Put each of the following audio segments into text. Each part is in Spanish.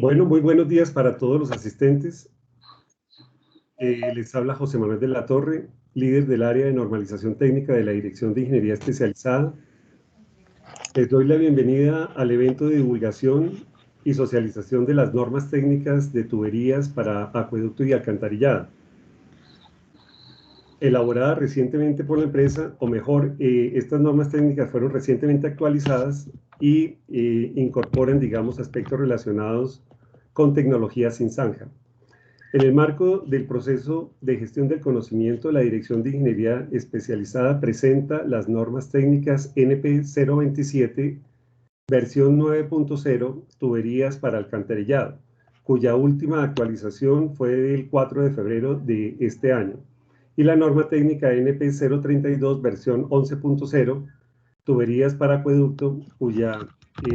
Bueno, muy buenos días para todos los asistentes. Les habla José Manuel de la Torre, líder del área de normalización técnica de la Dirección de Ingeniería Especializada. Les doy la bienvenida al evento de divulgación y socialización de las normas técnicas de tuberías para acueducto y alcantarillado, elaborada recientemente por la empresa, o mejor, estas normas técnicas fueron recientemente actualizadas y incorporan, digamos, aspectos relacionados con tecnología sin zanja. En el marco del proceso de gestión del conocimiento, la Dirección de Ingeniería Especializada presenta las normas técnicas NP 027, versión 9.0, tuberías para alcantarillado, cuya última actualización fue del 4 de febrero de este año, y la norma técnica NP 032, versión 11.0, tuberías para acueducto, cuya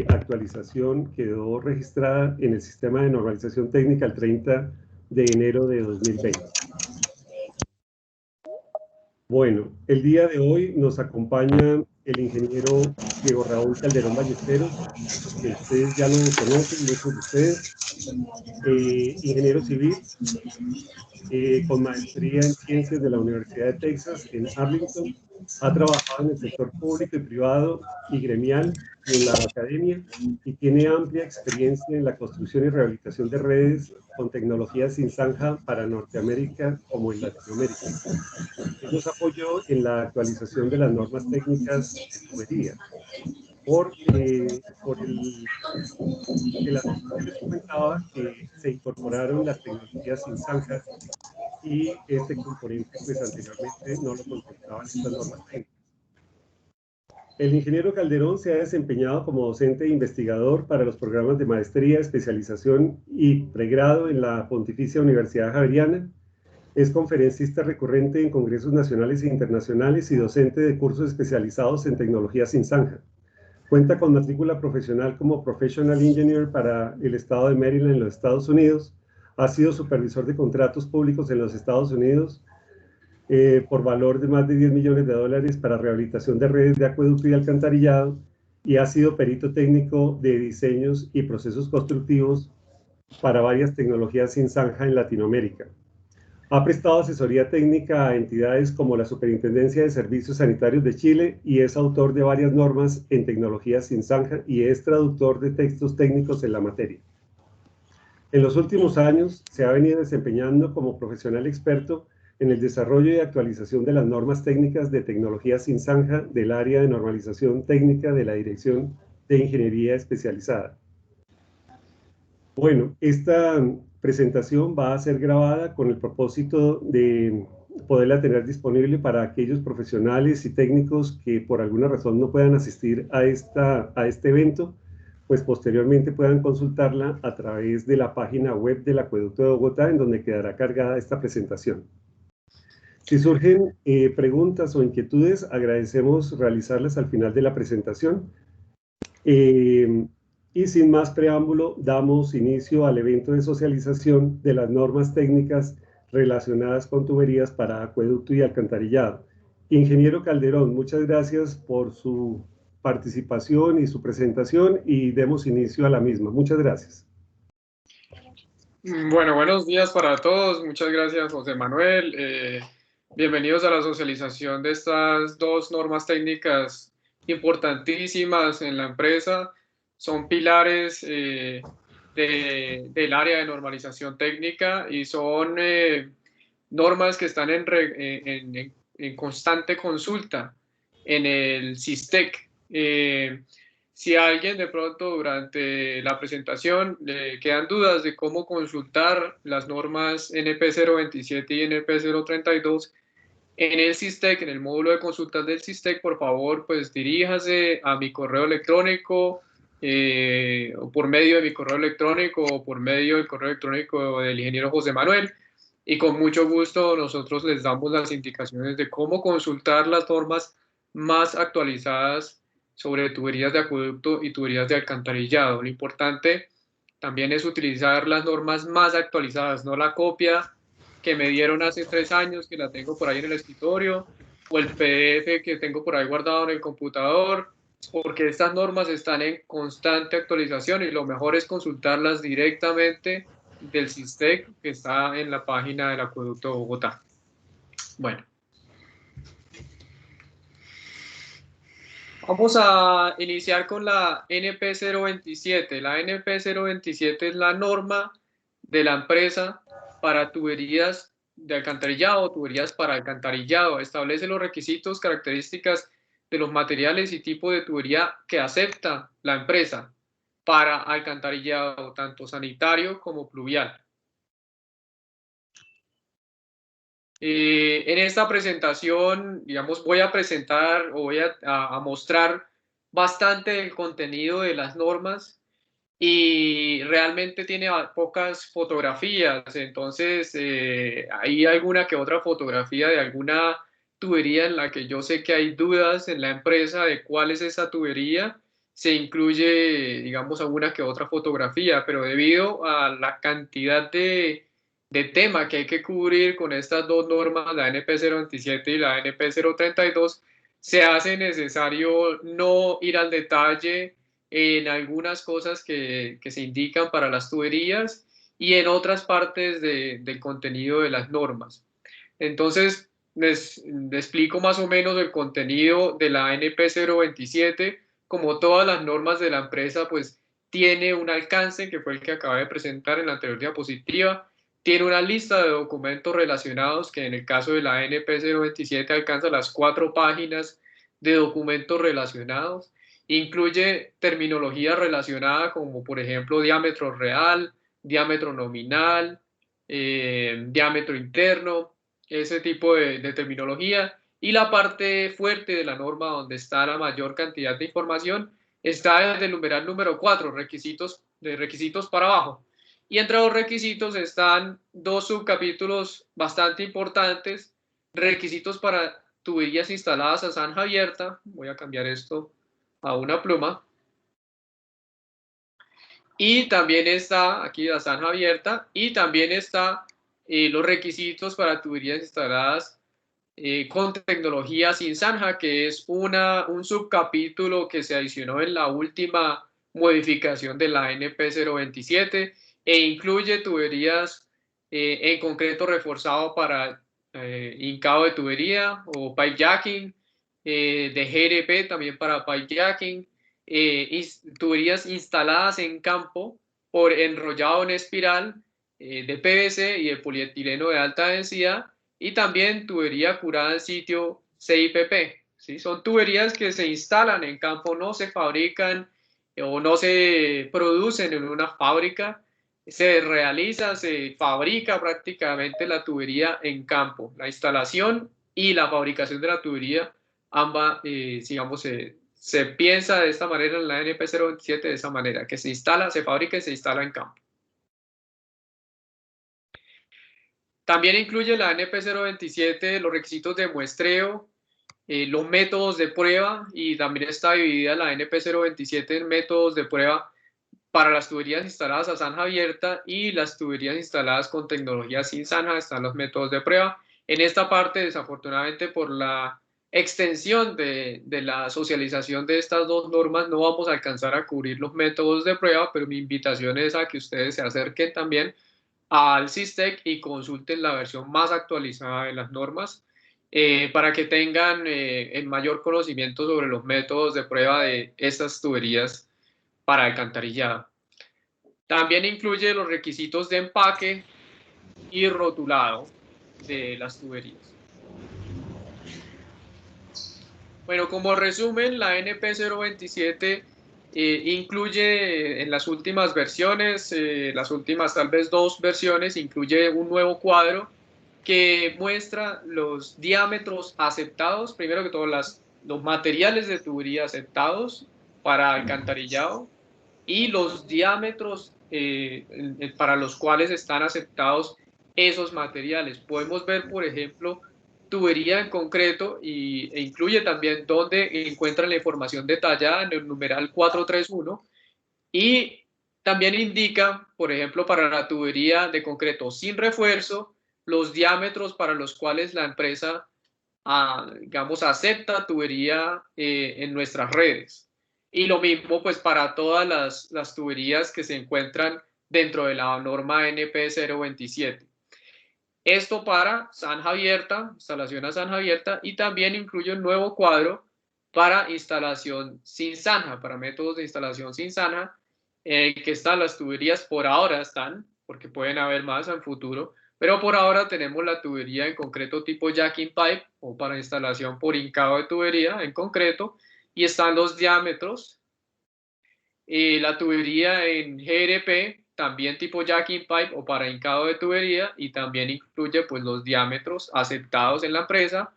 actualización quedó registrada en el sistema de normalización técnica el 30 de enero de 2020. Bueno, el día de hoy nos acompaña el ingeniero Diego Raúl Calderón Ballesteros, que ustedes ya lo conocen, muchos de ustedes, ingeniero civil, con maestría en ciencias de la Universidad de Texas en Arlington. Ha trabajado en el sector público y privado y gremial y en la academia, y tiene amplia experiencia en la construcción y rehabilitación de redes con tecnologías sin zanja para Norteamérica como en Latinoamérica. Él nos apoyó en la actualización de las normas técnicas de tubería. Por el asunto que les comentaba, que se incorporaron las tecnologías sin zanjas, y este componente pues anteriormente no lo contemplaban estas normas técnicas. El ingeniero Calderón se ha desempeñado como docente e investigador para los programas de maestría, especialización y pregrado en la Pontificia Universidad Javeriana. Es conferencista recurrente en congresos nacionales e internacionales y docente de cursos especializados en tecnología sin zanja. Cuenta con matrícula profesional como Professional Engineer para el estado de Maryland en los Estados Unidos. Ha sido supervisor de contratos públicos en los Estados Unidos por valor de más de 10 millones de dólares para rehabilitación de redes de acueducto y alcantarillado, y ha sido perito técnico de diseños y procesos constructivos para varias tecnologías sin zanja en Latinoamérica. Ha prestado asesoría técnica a entidades como la Superintendencia de Servicios Sanitarios de Chile y es autor de varias normas en tecnologías sin zanja y es traductor de textos técnicos en la materia. En los últimos años se ha venido desempeñando como profesional experto en el desarrollo y actualización de las normas técnicas de tecnología sin zanja del área de normalización técnica de la Dirección de Ingeniería Especializada. Bueno, esta presentación va a ser grabada con el propósito de poderla tener disponible para aquellos profesionales y técnicos que por alguna razón no puedan asistir a este evento, pues posteriormente puedan consultarla a través de la página web del Acueducto de Bogotá, en donde quedará cargada esta presentación. Si surgen preguntas o inquietudes, agradecemos realizarlas al final de la presentación. Y sin más preámbulo, damos inicio al evento de socialización de las normas técnicas relacionadas con tuberías para acueducto y alcantarillado. Ingeniero Calderón, muchas gracias por su participación y su presentación, y demos inicio a la misma. Muchas gracias. Bueno, buenos días para todos. Muchas gracias, José Manuel. Bienvenidos a la socialización de estas dos normas técnicas importantísimas en la empresa. Son pilares del área de normalización técnica y son normas que están en constante consulta en el SISTEC. Si a alguien de pronto durante la presentación le quedan dudas de cómo consultar las normas NP 027 y NP 032 en el SISTEC, en el módulo de consultas del SISTEC, por favor, pues diríjase a mi correo electrónico, o por medio de mi correo electrónico o por medio del correo electrónico del ingeniero José Manuel, y con mucho gusto nosotros les damos las indicaciones de cómo consultar las normas más actualizadas sobre tuberías de acueducto y tuberías de alcantarillado. Lo importante también es utilizar las normas más actualizadas, no la copia que me dieron hace 3 años, que la tengo por ahí en el escritorio, o el PDF que tengo por ahí guardado en el computador, porque estas normas están en constante actualización y lo mejor es consultarlas directamente del SISTEC que está en la página del Acueducto de Bogotá. Bueno. Vamos a iniciar con la NP 027. La NP 027 es la norma de la empresa para tuberías de alcantarillado o tuberías para alcantarillado. Establece los requisitos, características de los materiales y tipo de tubería que acepta la empresa para alcantarillado, tanto sanitario como pluvial. En esta presentación, digamos, voy a presentar o voy a mostrar bastante del contenido de las normas y realmente tiene pocas fotografías, entonces hay alguna que otra fotografía de alguna tubería en la que yo sé que hay dudas en la empresa de cuál es esa tubería, se incluye, digamos, alguna que otra fotografía, pero debido a la cantidad de tema que hay que cubrir con estas dos normas, la NP 027 y la NP 032, se hace necesario no ir al detalle en algunas cosas que se indican para las tuberías y en otras partes del contenido de las normas. Entonces, les explico más o menos el contenido de la NP 027. Como todas las normas de la empresa, pues tiene un alcance, que fue el que acabé de presentar en la anterior diapositiva. Tiene una lista de documentos relacionados, que en el caso de la NP 027 alcanza las 4 páginas de documentos relacionados. Incluye terminología relacionada como, por ejemplo, diámetro real, diámetro nominal, diámetro interno, ese tipo de terminología. Y la parte fuerte de la norma, donde está la mayor cantidad de información, está desde el numeral número 4, requisitos para abajo. Y entre los requisitos están 2 subcapítulos bastante importantes: requisitos para tuberías instaladas a zanja abierta. Voy a cambiar esto a una pluma. Y también está aquí la zanja abierta, y también está los requisitos para tuberías instaladas con tecnología sin zanja, que es un subcapítulo que se adicionó en la última modificación de la NP 027 e incluye tuberías en concreto reforzado para hincado de tubería o pipe jacking, de GRP también para pipe jacking, tuberías instaladas en campo por enrollado en espiral de PVC y de polietileno de alta densidad, y también tubería curada en sitio CIPP. ¿Sí? Son tuberías que se instalan en campo, no se fabrican o no se producen en una fábrica, se realiza, se fabrica prácticamente la tubería en campo. La instalación y la fabricación de la tubería, ambas, digamos, se piensa de esta manera en la NP 027, de esa manera, que se instala, se fabrica y se instala en campo. También incluye la NP 027 los requisitos de muestreo, los métodos de prueba, y también está dividida la NP 027 en métodos de prueba para las tuberías instaladas a zanja abierta y las tuberías instaladas con tecnología sin zanja. Están los métodos de prueba. En esta parte, desafortunadamente, por la extensión de la socialización de estas dos normas, no vamos a alcanzar a cubrir los métodos de prueba, pero mi invitación es a que ustedes se acerquen también al SISTEC y consulten la versión más actualizada de las normas para que tengan el mayor conocimiento sobre los métodos de prueba de estas tuberías para alcantarillado. También incluye los requisitos de empaque y rotulado de las tuberías. Bueno, como resumen, la NP 027 incluye en las últimas versiones, las últimas tal vez 2 versiones, incluye un nuevo cuadro que muestra los diámetros aceptados, primero que todo los materiales de tubería aceptados para alcantarillado y los diámetros para los cuales están aceptados esos materiales. Podemos ver, por ejemplo, tubería en concreto e incluye también donde encuentran la información detallada en el numeral 431, y también indica, por ejemplo, para la tubería de concreto sin refuerzo, los diámetros para los cuales la empresa, digamos, acepta tubería en nuestras redes. Y lo mismo pues para todas las tuberías que se encuentran dentro de la norma NP 027. Esto para zanja abierta, instalación a zanja abierta, y también incluye un nuevo cuadro para instalación sin zanja, para métodos de instalación sin zanja, que están las tuberías, por ahora están, porque pueden haber más en futuro, pero por ahora tenemos la tubería en concreto tipo jacking pipe o para instalación por hincado de tubería en concreto, y están los diámetros. La tubería en GRP, también tipo jacking pipe o para hincado de tubería, y también incluye pues los diámetros aceptados en la empresa.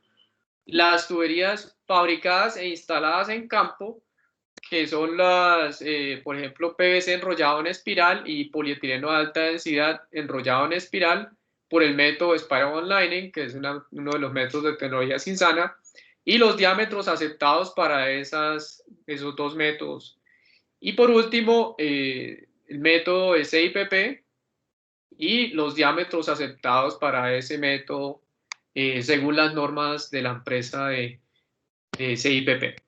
Las tuberías fabricadas e instaladas en campo, que son las, por ejemplo, PVC enrollado en espiral y polietileno de alta densidad enrollado en espiral por el método Spiral Lining, que es uno de los métodos de tecnología Sinsana, y los diámetros aceptados para esos dos métodos. Y por último, el método SIPP y los diámetros aceptados para ese método según las normas de la empresa de SIPP.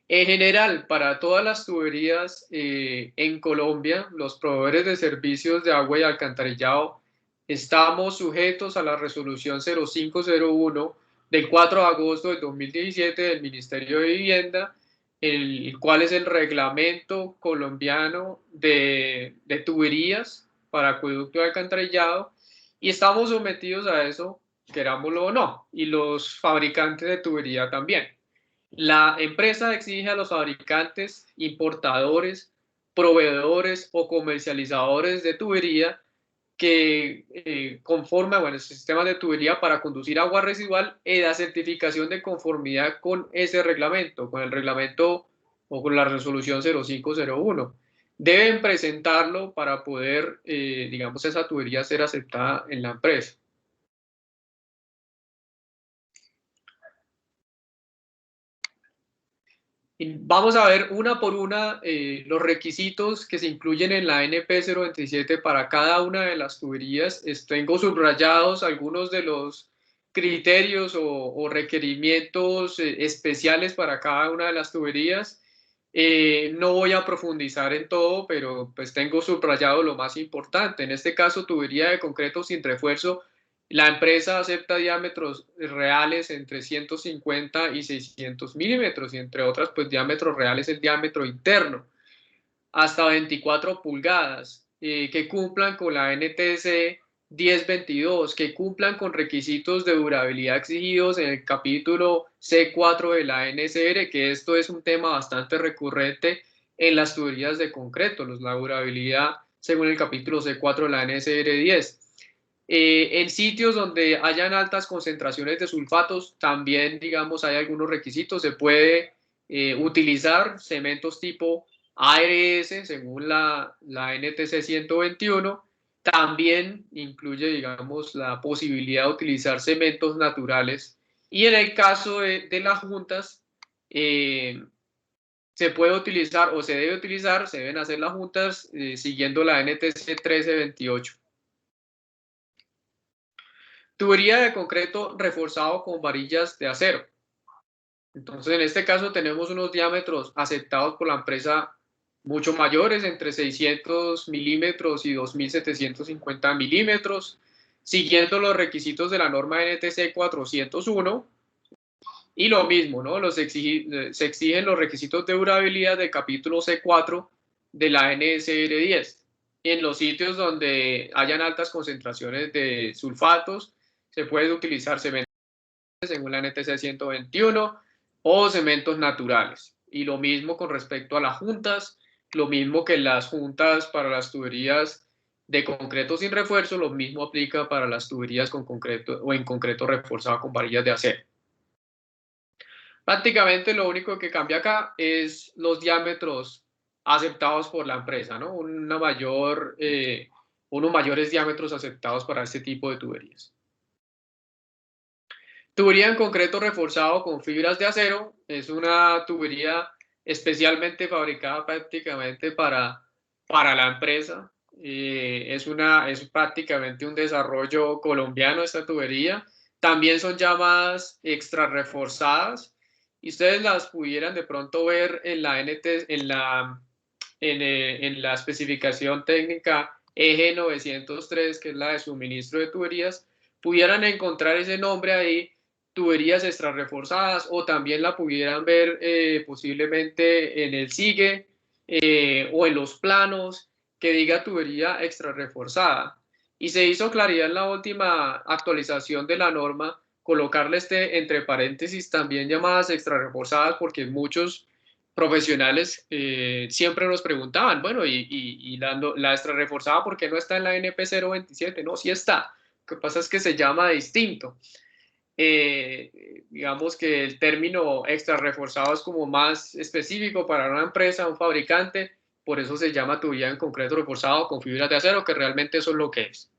En general, para todas las tuberías en Colombia, los proveedores de servicios de agua y alcantarillado estamos sujetos a la resolución 0501 del 4 de agosto de 2017 del Ministerio de Vivienda, el cual es el reglamento colombiano de tuberías para acueducto y alcantarillado, y estamos sometidos a eso, querámoslo o no, y los fabricantes de tubería también. La empresa exige a los fabricantes, importadores, proveedores o comercializadores de tubería que conforman el sistema de tubería para conducir agua residual y la certificación de conformidad con ese reglamento, con el reglamento o con la resolución 0501. Deben presentarlo para poder, digamos, esa tubería ser aceptada en la empresa. Vamos a ver una por una los requisitos que se incluyen en la NP 027 para cada una de las tuberías. Tengo subrayados algunos de los criterios o requerimientos especiales para cada una de las tuberías. No voy a profundizar en todo, pero pues tengo subrayado lo más importante. En este caso, tubería de concreto sin refuerzo. La empresa acepta diámetros reales entre 150 y 600 milímetros, y entre otras, pues diámetros reales el diámetro interno, hasta 24 pulgadas, que cumplan con la NTC 1022, que cumplan con requisitos de durabilidad exigidos en el capítulo C4 de la NCR, que esto es un tema bastante recurrente en las tuberías de concreto, la durabilidad según el capítulo C4 de la NCR 10. En sitios donde hayan altas concentraciones de sulfatos, también, digamos, hay algunos requisitos. Se puede utilizar cementos tipo ARS, según la NTC 121. También incluye, digamos, la posibilidad de utilizar cementos naturales. Y en el caso de las juntas, se puede utilizar o se debe utilizar, se deben hacer las juntas siguiendo la NTC 1328. Tubería de concreto reforzado con varillas de acero. Entonces, en este caso tenemos unos diámetros aceptados por la empresa mucho mayores, entre 600 milímetros y 2750 milímetros, siguiendo los requisitos de la norma NTC 401. Y lo mismo, ¿no? Se exigen los requisitos de durabilidad del capítulo C4 de la NSR 10. En los sitios donde hayan altas concentraciones de sulfatos, se puede utilizar cementos según la NTC 121 o cementos naturales. Y lo mismo con respecto a las juntas, lo mismo que las juntas para las tuberías de concreto sin refuerzo, lo mismo aplica para las tuberías con concreto o en concreto reforzado con varillas de acero. Prácticamente lo único que cambia acá es los diámetros aceptados por la empresa, ¿no? Unos mayores diámetros aceptados para este tipo de tuberías. Tubería en concreto reforzado con fibras de acero. Es una tubería especialmente fabricada prácticamente para la empresa. Es prácticamente un desarrollo colombiano esta tubería. También son llamadas extra reforzadas y ustedes las pudieran de pronto ver en la en la especificación técnica EG 903, que es la de suministro de tuberías, pudieran encontrar ese nombre ahí, tuberías extrarreforzadas, o también la pudieran ver posiblemente en el SIGE o en los planos que diga tubería extrarreforzada. Y se hizo claridad en la última actualización de la norma colocarle entre paréntesis también llamadas extrarreforzadas, porque muchos profesionales siempre nos preguntaban, bueno, y la extrarreforzada, ¿por qué no está en la NP 027? No, sí está. Lo que pasa es que se llama distinto. Digamos que el término extra reforzado es como más específico para una empresa, un fabricante, por eso se llama tubería en concreto reforzado con fibras de acero, que realmente eso es lo que es.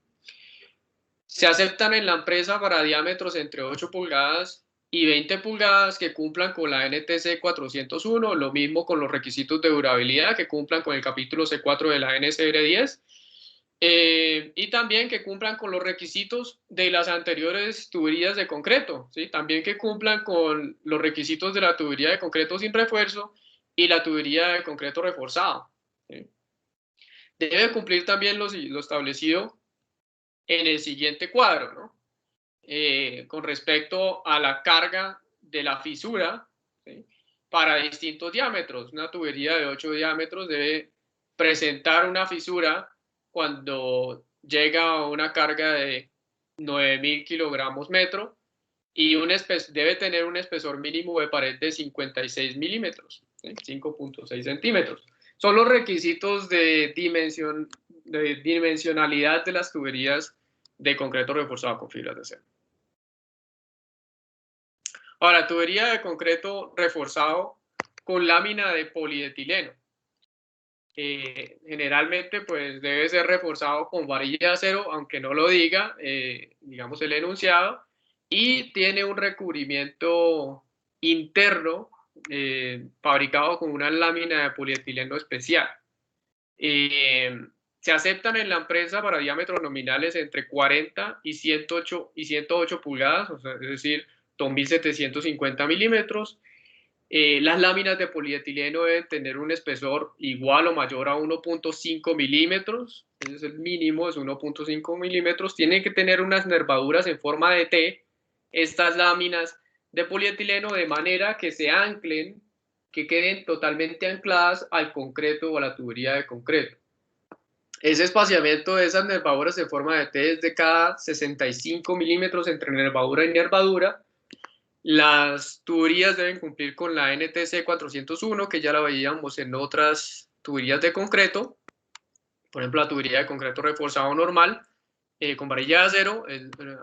Se aceptan en la empresa para diámetros entre 8 pulgadas y 20 pulgadas que cumplan con la NTC 401, lo mismo con los requisitos de durabilidad que cumplan con el capítulo C4 de la NCR 10. Y también que cumplan con los requisitos de las anteriores tuberías de concreto, ¿sí? También que cumplan con los requisitos de la tubería de concreto sin refuerzo y la tubería de concreto reforzado, ¿sí? Debe cumplir también lo establecido en el siguiente cuadro, ¿no? Con respecto a la carga de la fisura, ¿sí? Para distintos diámetros. Una tubería de 8 diámetros debe presentar una fisura cuando llega a una carga de 9.000 kilogramos metro y debe tener un espesor mínimo de pared de 56 milímetros, ¿sí? 5.6 centímetros. Son los requisitos de dimensionalidad de las tuberías de concreto reforzado con fibras de acero. Ahora, tubería de concreto reforzado con lámina de polietileno. Generalmente pues debe ser reforzado con varilla de acero, aunque no lo diga, digamos el enunciado, y tiene un recubrimiento interno fabricado con una lámina de polietileno especial. Se aceptan en la empresa para diámetros nominales entre 40 y 108 pulgadas, o sea, es decir, 2.750 milímetros. Las láminas de polietileno deben tener un espesor igual o mayor a 1.5 milímetros, ese es el mínimo, es 1.5 milímetros. Tienen que tener unas nervaduras en forma de T, estas láminas de polietileno, de manera que se anclen, que queden totalmente ancladas al concreto o a la tubería de concreto. Ese espaciamiento de esas nervaduras en forma de T es de cada 65 milímetros entre nervadura y nervadura. Las tuberías deben cumplir con la NTC 401, que ya la veíamos en otras tuberías de concreto. Por ejemplo, la tubería de concreto reforzado normal con varilla de acero,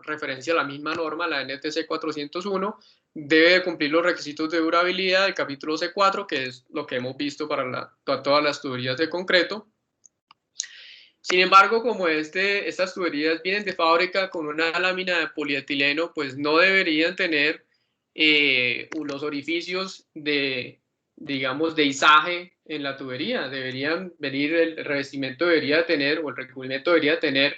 referencia a la misma norma, la NTC 401, debe cumplir los requisitos de durabilidad del capítulo C4, que es lo que hemos visto para todas las tuberías de concreto. Sin embargo, como estas tuberías vienen de fábrica con una lámina de polietileno, pues no deberían tener los orificios digamos, de izaje en la tubería. Deberían venir, el revestimiento debería tener, o el recubrimiento debería tener,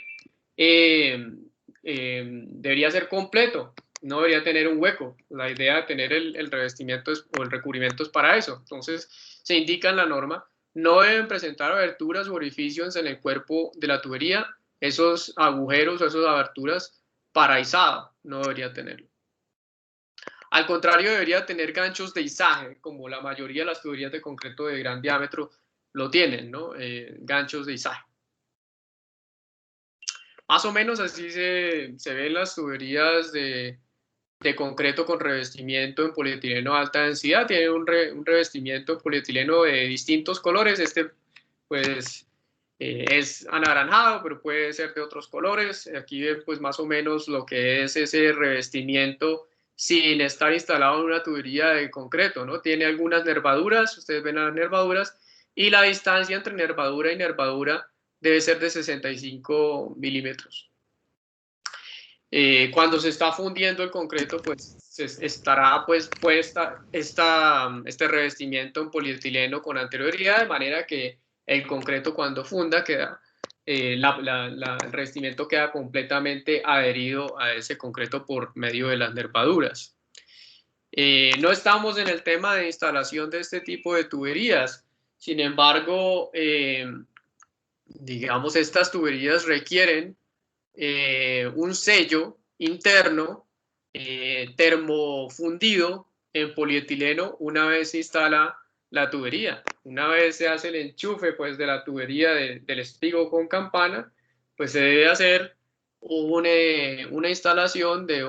debería ser completo, no debería tener un hueco. La idea de tener el revestimiento o el recubrimiento es para eso. Entonces, se indica en la norma, no deben presentar aberturas o orificios en el cuerpo de la tubería. Esos agujeros o esas aberturas para izado no debería tenerlo. Al contrario, debería tener ganchos de izaje, como la mayoría de las tuberías de concreto de gran diámetro lo tienen, ¿no? Ganchos de izaje. Más o menos así se ven las tuberías de concreto con revestimiento en polietileno de alta densidad. Tiene un revestimiento en polietileno de distintos colores. Pues es anaranjado, pero puede ser de otros colores. Aquí ven pues más o menos lo que es ese revestimiento sin estar instalado en una tubería de concreto, ¿no? Tiene algunas nervaduras, ustedes ven las nervaduras, y la distancia entre nervadura y nervadura debe ser de 65 milímetros. Cuando se está fundiendo el concreto, pues estará pues puesta este revestimiento en polietileno con anterioridad, de manera que el concreto cuando funda queda, el revestimiento queda completamente adherido a ese concreto por medio de las nervaduras. No estamos en el tema de instalación de este tipo de tuberías. Sin embargo, digamos, estas tuberías requieren un sello interno termofundido en polietileno una vez se instala la tubería. Una vez se hace el enchufe pues, de la tubería del espigo con campana, pues se debe hacer una instalación de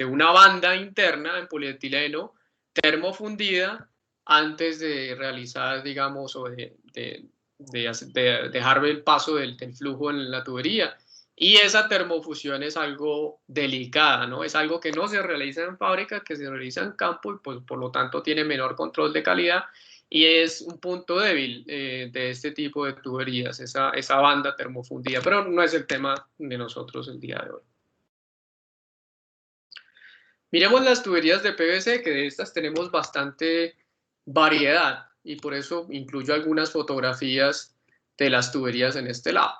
una banda interna en polietileno termofundida antes de realizar, digamos, o de dejar el paso del flujo en la tubería. Y esa termofusión es algo delicada, ¿no? Es algo que no se realiza en fábrica, que se realiza en campo y pues, por lo tanto tiene menor control de calidad y es un punto débil de este tipo de tuberías, esa banda termofundida, pero no es el tema de nosotros el día de hoy. Miremos las tuberías de PVC, que de estas tenemos bastante variedad y por eso incluyo algunas fotografías de las tuberías en este lado.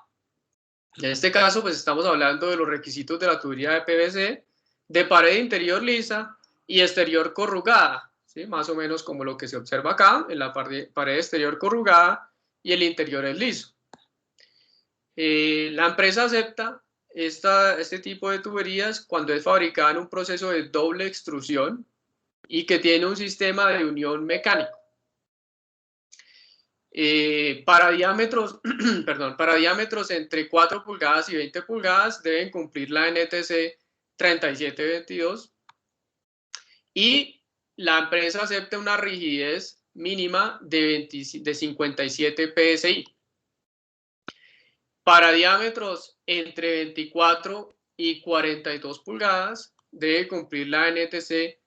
En este caso, pues estamos hablando de los requisitos de la tubería de PVC, de pared interior lisa y exterior corrugada, ¿sí? Más o menos como lo que se observa acá, en la pared exterior corrugada y el interior es liso. La empresa acepta este tipo de tuberías cuando es fabricada en un proceso de doble extrusión y que tiene un sistema de unión mecánico. Para diámetros, para diámetros entre 4 pulgadas y 20 pulgadas deben cumplir la NTC 3722 y la empresa acepta una rigidez mínima de 57 PSI. Para diámetros entre 24 y 42 pulgadas debe cumplir la NTC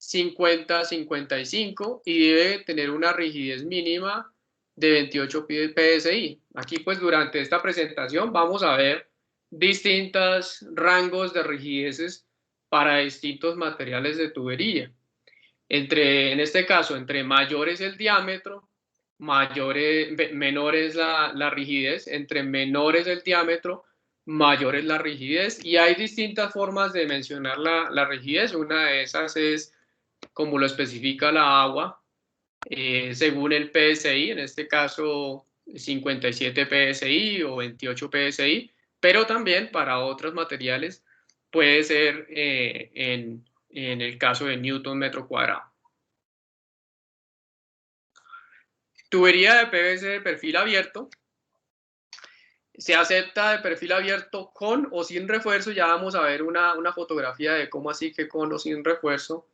50-55 y debe tener una rigidez mínima de 28 PSI. Aquí pues durante esta presentación vamos a ver distintos rangos de rigideces para distintos materiales de tubería. En este caso, entre mayor es el diámetro, menor es la rigidez, entre menor es el diámetro, mayor es la rigidez y hay distintas formas de mencionar la rigidez. Una de esas es como lo especifica la agua, según el PSI, en este caso 57 PSI o 28 PSI, pero también para otros materiales puede ser en el caso de Newton metro cuadrado. Tubería de PVC de perfil abierto. Se acepta de perfil abierto con o sin refuerzo. Ya vamos a ver una fotografía de cómo así que con o sin refuerzo.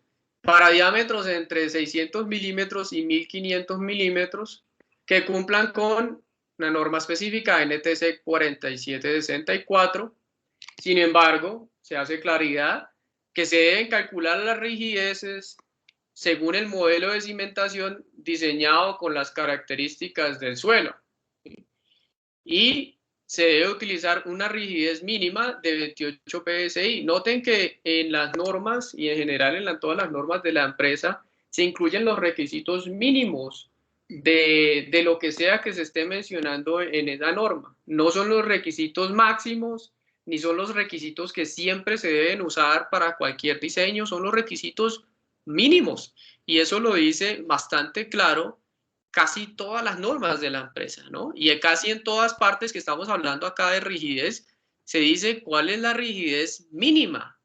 Para diámetros entre 600 milímetros y 1500 milímetros que cumplan con una norma específica NTC 4764. Sin embargo, se hace claridad que se deben calcular las rigideces según el modelo de cimentación diseñado con las características del suelo. Y se debe utilizar una rigidez mínima de 28 PSI. Noten que en las normas y en general en todas las normas de la empresa se incluyen los requisitos mínimos de lo que sea que se esté mencionando en esa norma. No son los requisitos máximos, ni son los requisitos que siempre se deben usar para cualquier diseño, son los requisitos mínimos. Y eso lo dice bastante claro casi todas las normas de la empresa, ¿no? Y casi en todas partes que estamos hablando acá de rigidez, se dice cuál es la rigidez mínima.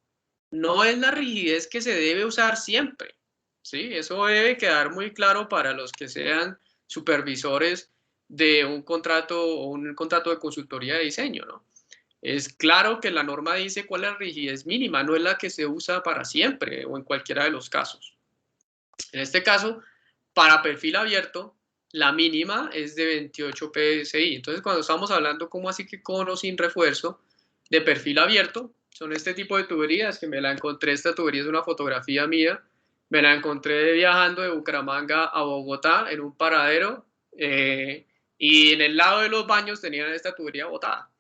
No es la rigidez que se debe usar siempre, ¿sí? Eso debe quedar muy claro para los que sean supervisores de un contrato o un contrato de consultoría de diseño, ¿no? Es claro que la norma dice cuál es la rigidez mínima, no es la que se usa para siempre o en cualquiera de los casos. En este caso, para perfil abierto, la mínima es de 28 PSI. Entonces, cuando estamos hablando como así que con o sin refuerzo de perfil abierto, son este tipo de tuberías que me la encontré. Esta tubería es una fotografía mía. Me la encontré viajando de Bucaramanga a Bogotá en un paradero y en el lado de los baños tenían esta tubería botada.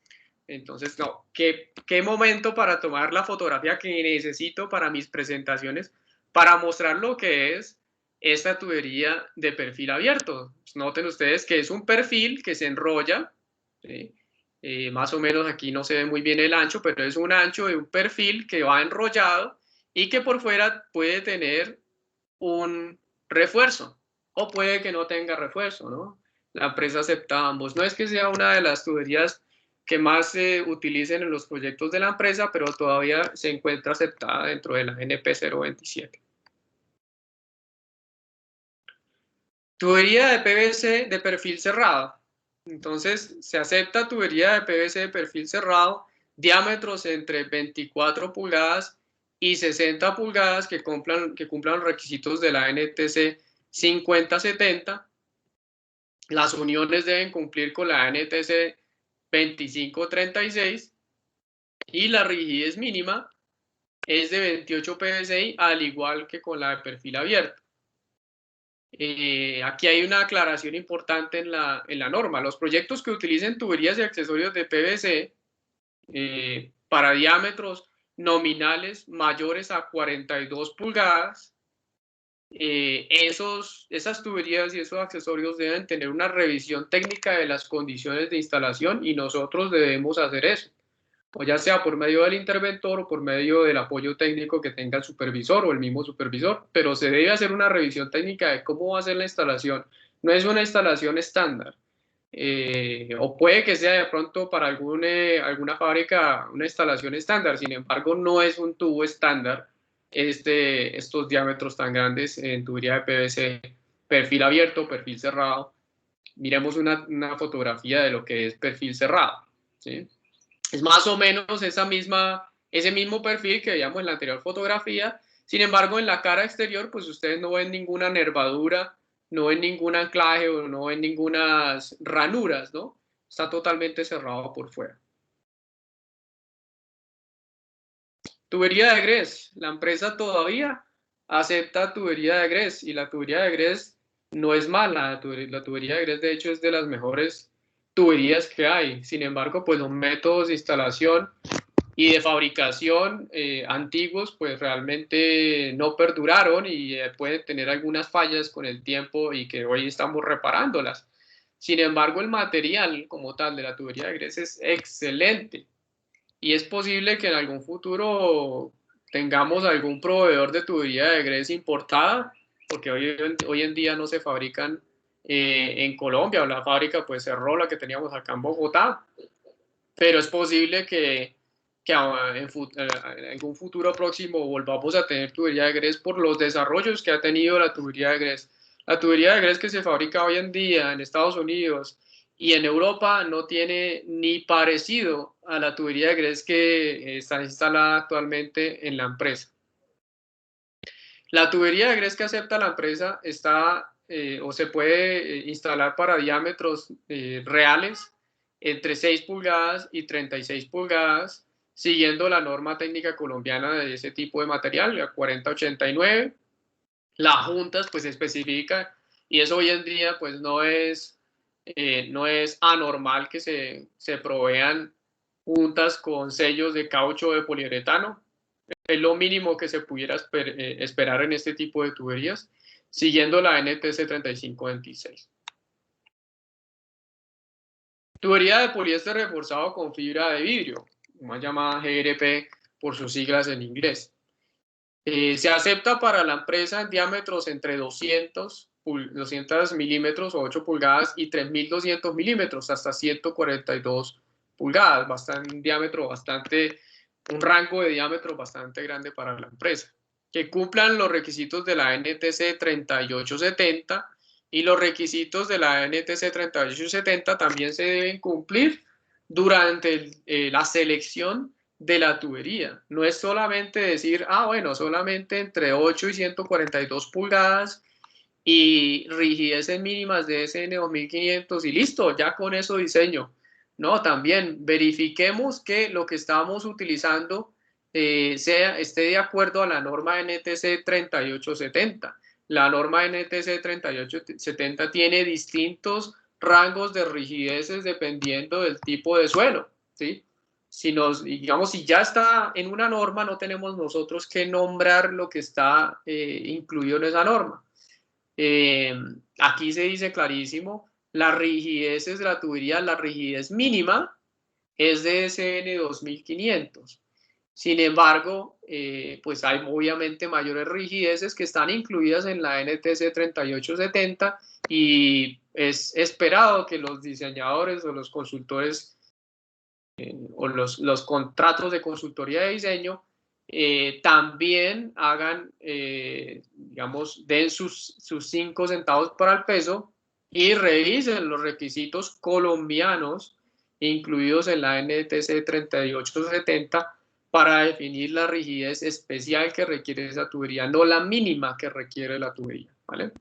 Entonces, no, ¿qué momento para tomar la fotografía que necesito para mis presentaciones para mostrar lo que es esta tubería de perfil abierto? Pues noten ustedes que es un perfil que se enrolla, ¿sí? Más o menos aquí no se ve muy bien el ancho, pero es un ancho de un perfil que va enrollado y que por fuera puede tener un refuerzo o puede que no tenga refuerzo, ¿no? La empresa acepta ambos. No es que sea una de las tuberías que más se utilicen en los proyectos de la empresa, pero todavía se encuentra aceptada dentro de la NP 027. Tubería de PVC de perfil cerrado. Entonces, se acepta tubería de PVC de perfil cerrado, diámetros entre 24 pulgadas y 60 pulgadas que cumplan los requisitos de la NTC 5070. Las uniones deben cumplir con la NTC 2536 y la rigidez mínima es de 28 psi, al igual que con la de perfil abierto. Aquí hay una aclaración importante en la norma. Los proyectos que utilicen tuberías y accesorios de PVC para diámetros nominales mayores a 42 pulgadas, esas tuberías y esos accesorios deben tener una revisión técnica de las condiciones de instalación y nosotros debemos hacer eso, o ya sea por medio del interventor o por medio del apoyo técnico que tenga el supervisor o el mismo supervisor, pero se debe hacer una revisión técnica de cómo va a ser la instalación. No es una instalación estándar, o puede que sea de pronto para alguna fábrica una instalación estándar, sin embargo no es un tubo estándar estos diámetros tan grandes en tubería de PVC, perfil abierto, perfil cerrado. Miremos una fotografía de lo que es perfil cerrado, ¿sí? Es más o menos ese mismo perfil que veíamos en la anterior fotografía. Sin embargo, en la cara exterior, pues ustedes no ven ninguna nervadura, no ven ningún anclaje o no ven ninguna ranuras, ¿no? Está totalmente cerrado por fuera. Tubería de egrés. La empresa todavía acepta tubería de egrés y la tubería de egrés no es mala. La tubería de egrés, de hecho, es de las mejores tuberías que hay. Sin embargo, pues los métodos de instalación y de fabricación antiguos pues realmente no perduraron y pueden tener algunas fallas con el tiempo y que hoy estamos reparándolas. Sin embargo, el material como tal de la tubería de egrés es excelente y es posible que en algún futuro tengamos algún proveedor de tubería de egrés importada, porque hoy en día no se fabrican en Colombia, o la fábrica pues cerró, la que teníamos acá en Bogotá, pero es posible que en algún futuro próximo volvamos a tener tubería de egrés por los desarrollos que ha tenido la tubería de egrés. La tubería de egrés que se fabrica hoy en día en Estados Unidos y en Europa no tiene ni parecido a la tubería de egrés que está instalada actualmente en la empresa. La tubería de egrés que acepta la empresa está o se puede instalar para diámetros reales entre 6 pulgadas y 36 pulgadas, siguiendo la norma técnica colombiana de ese tipo de material, la 4089. La juntas pues especifica, y eso hoy en día pues no es anormal que se provean juntas con sellos de caucho de poliuretano. Es lo mínimo que se pudiera esperar en este tipo de tuberías, siguiendo la NTC 3526. Tubería de poliéster reforzado con fibra de vidrio, más llamada GRP por sus siglas en inglés. Se acepta para la empresa en diámetros entre 200 milímetros o 8 pulgadas y 3200 milímetros hasta 142 pulgadas, un rango de diámetro bastante grande para la empresa, que cumplan los requisitos de la NTC 3870 y los requisitos de la NTC 3870 también se deben cumplir durante la selección de la tubería. No es solamente decir, bueno, solamente entre 8 y 142 pulgadas y rigideces mínimas de SN 2500 y listo, ya con eso diseño. No, también verifiquemos que lo que estamos utilizando esté de acuerdo a la norma NTC 3870. La norma NTC 3870 tiene distintos rangos de rigideces dependiendo del tipo de suelo, ¿sí? Si ya está en una norma, no tenemos nosotros que nombrar lo que está incluido en esa norma. Aquí se dice clarísimo, la rigidez de la tubería, la rigidez mínima es de SN 2500 Sin embargo, pues hay obviamente mayores rigideces que están incluidas en la NTC 3870 y es esperado que los diseñadores o los consultores o los contratos de consultoría de diseño también hagan, digamos, den sus 5 centavos para el peso y revisen los requisitos colombianos incluidos en la NTC 3870 para definir la rigidez especial que requiere esa tubería, no la mínima que requiere la tubería, ¿vale?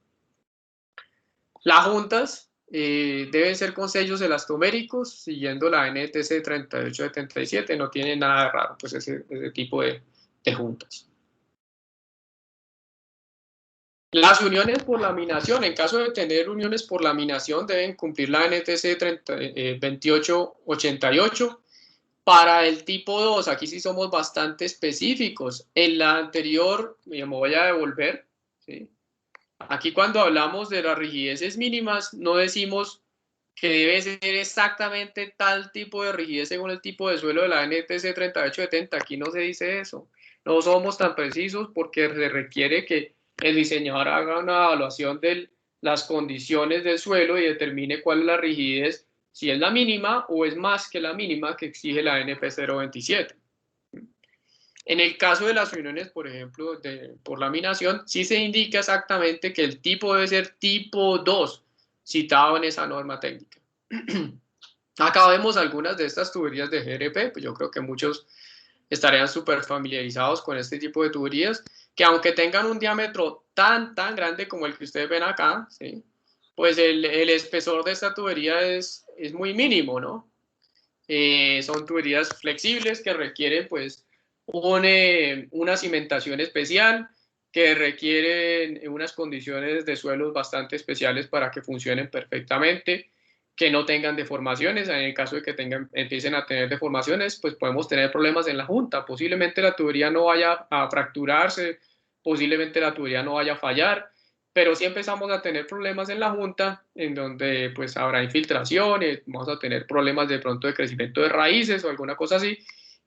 Las juntas deben ser con sellos elastoméricos, siguiendo la NTC 3877, no tiene nada de raro, pues ese tipo de juntas. Las uniones por laminación, en caso de tener uniones por laminación, deben cumplir la NTC 2888. Para el tipo 2, aquí sí somos bastante específicos. En la anterior, me voy a devolver, ¿sí? Aquí cuando hablamos de las rigideces mínimas, no decimos que debe ser exactamente tal tipo de rigidez según el tipo de suelo de la NTC 3870. Aquí no se dice eso. No somos tan precisos porque se requiere que el diseñador haga una evaluación de las condiciones del suelo y determine cuál es la rigidez, si es la mínima o es más que la mínima que exige la NP 027. En el caso de las uniones, por ejemplo, por laminación, sí se indica exactamente que el tipo debe ser tipo 2, citado en esa norma técnica. Acá vemos algunas de estas tuberías de GRP, pues yo creo que muchos estarían súper familiarizados con este tipo de tuberías, que aunque tengan un diámetro tan grande como el que ustedes ven acá, ¿sí? Pues el espesor de esta tubería es muy mínimo, ¿no? Son tuberías flexibles que requieren pues una cimentación especial, que requieren unas condiciones de suelos bastante especiales para que funcionen perfectamente, que no tengan deformaciones. En el caso de que empiecen a tener deformaciones, pues podemos tener problemas en la junta. Posiblemente la tubería no vaya a fracturarse, posiblemente la tubería no vaya a fallar, pero si empezamos a tener problemas en la junta, en donde pues habrá infiltraciones, vamos a tener problemas de pronto de crecimiento de raíces o alguna cosa así,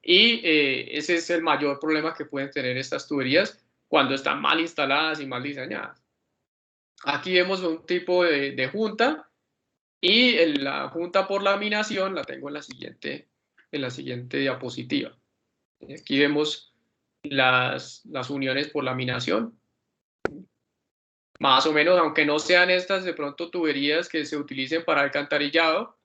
y ese es el mayor problema que pueden tener estas tuberías cuando están mal instaladas y mal diseñadas. Aquí vemos un tipo de junta y la junta por laminación la tengo en la siguiente diapositiva. Aquí vemos las uniones por laminación. Más o menos, aunque no sean estas de pronto tuberías que se utilicen para alcantarillado,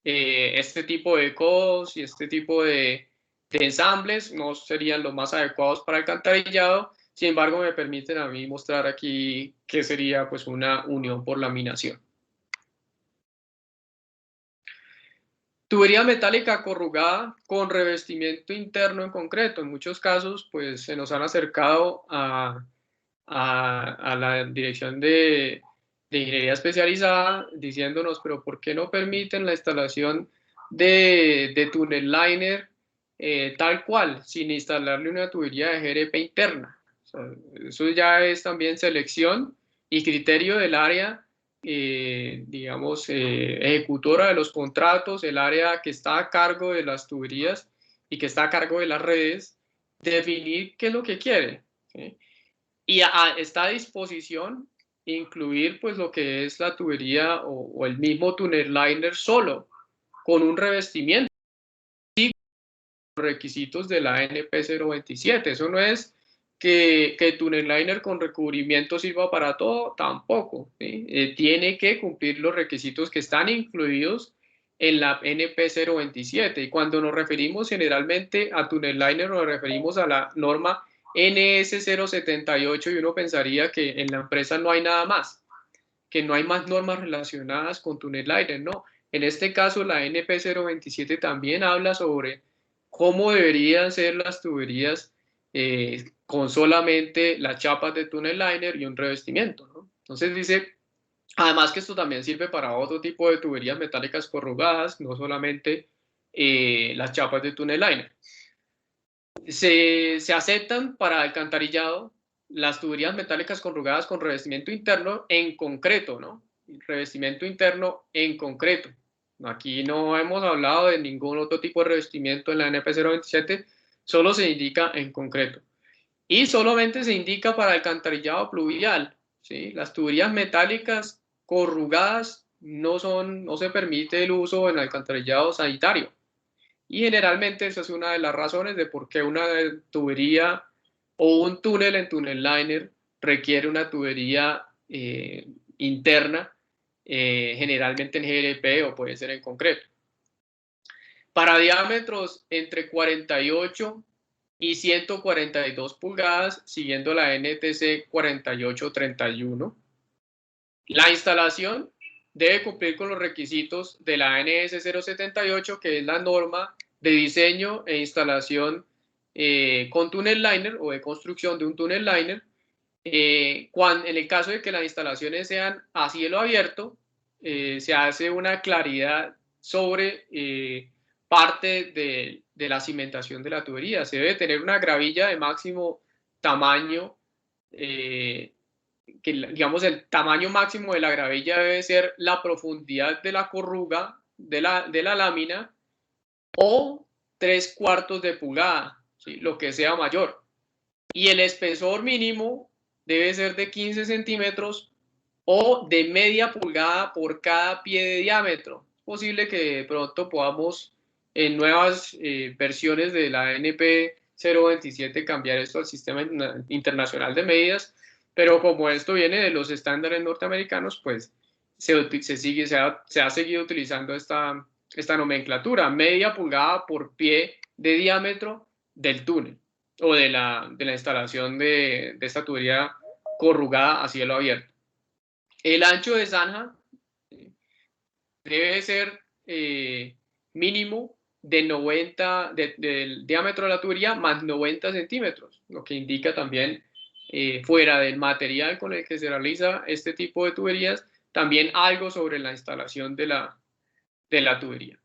este tipo de codos y este tipo de ensambles no serían los más adecuados para alcantarillado. Sin embargo, me permiten a mí mostrar aquí qué sería pues una unión por laminación. Tubería metálica corrugada con revestimiento interno en concreto. En muchos casos, pues se nos han acercado a la dirección de ingeniería especializada diciéndonos, pero ¿por qué no permiten la instalación de túnel liner tal cual, sin instalarle una tubería de GRP interna? O sea, eso ya es también selección y criterio del área, digamos, ejecutora de los contratos, el área que está a cargo de las tuberías y que está a cargo de las redes, definir qué es lo que quiere, ¿sí? Y está a disposición incluir pues lo que es la tubería o el mismo tunnel liner solo, con un revestimiento y con los requisitos de la NP 027. Eso no es que el tunnel liner con recubrimiento sirva para todo, tampoco, ¿sí? Tiene que cumplir los requisitos que están incluidos en la NP 027. Y cuando nos referimos generalmente a tunnel liner, nos referimos a la norma NS 078 y uno pensaría que en la empresa no hay nada más, que no hay más normas relacionadas con tunnel liner, no. En este caso la NP 027 también habla sobre cómo deberían ser las tuberías con solamente las chapas de tunnel liner y un revestimiento, ¿no? Entonces dice, además que esto también sirve para otro tipo de tuberías metálicas corrugadas, no solamente las chapas de tunnel liner. Se aceptan para alcantarillado las tuberías metálicas corrugadas con revestimiento interno en concreto, ¿no? Revestimiento interno en concreto. Aquí no hemos hablado de ningún otro tipo de revestimiento en la NP 027, Solo se indica en concreto. Y solamente se indica para alcantarillado pluvial, ¿sí? Las tuberías metálicas corrugadas no se permite el uso en alcantarillado sanitario. Y generalmente esa es una de las razones de por qué una tubería o un túnel en tunnel liner requiere una tubería interna, generalmente en GLP o puede ser en concreto. Para diámetros entre 48 y 142 pulgadas, siguiendo la NTC 4831, la instalación debe cumplir con los requisitos de la ANS 078, que es la norma de diseño e instalación con tunnel liner o de construcción de un tunnel liner. En el caso de que las instalaciones sean a cielo abierto, se hace una claridad sobre parte de la cimentación de la tubería. Se debe tener una gravilla de máximo tamaño, que digamos el tamaño máximo de la gravilla debe ser la profundidad de la corruga de la lámina o 3/4 de pulgada, ¿sí? Lo que sea mayor. Y el espesor mínimo debe ser de 15 centímetros o de media pulgada por cada pie de diámetro. Es posible que de pronto podamos en nuevas versiones de la NP 027 cambiar esto al Sistema Internacional de Medidas, pero como esto viene de los estándares norteamericanos, pues se ha seguido utilizando esta nomenclatura, media pulgada por pie de diámetro del túnel o de la instalación de esta tubería corrugada a cielo abierto. El ancho de zanja debe ser mínimo de 90, del diámetro de la tubería más 90 centímetros, lo que indica también fuera del material con el que se realiza este tipo de tuberías, también algo sobre la instalación de la tubería.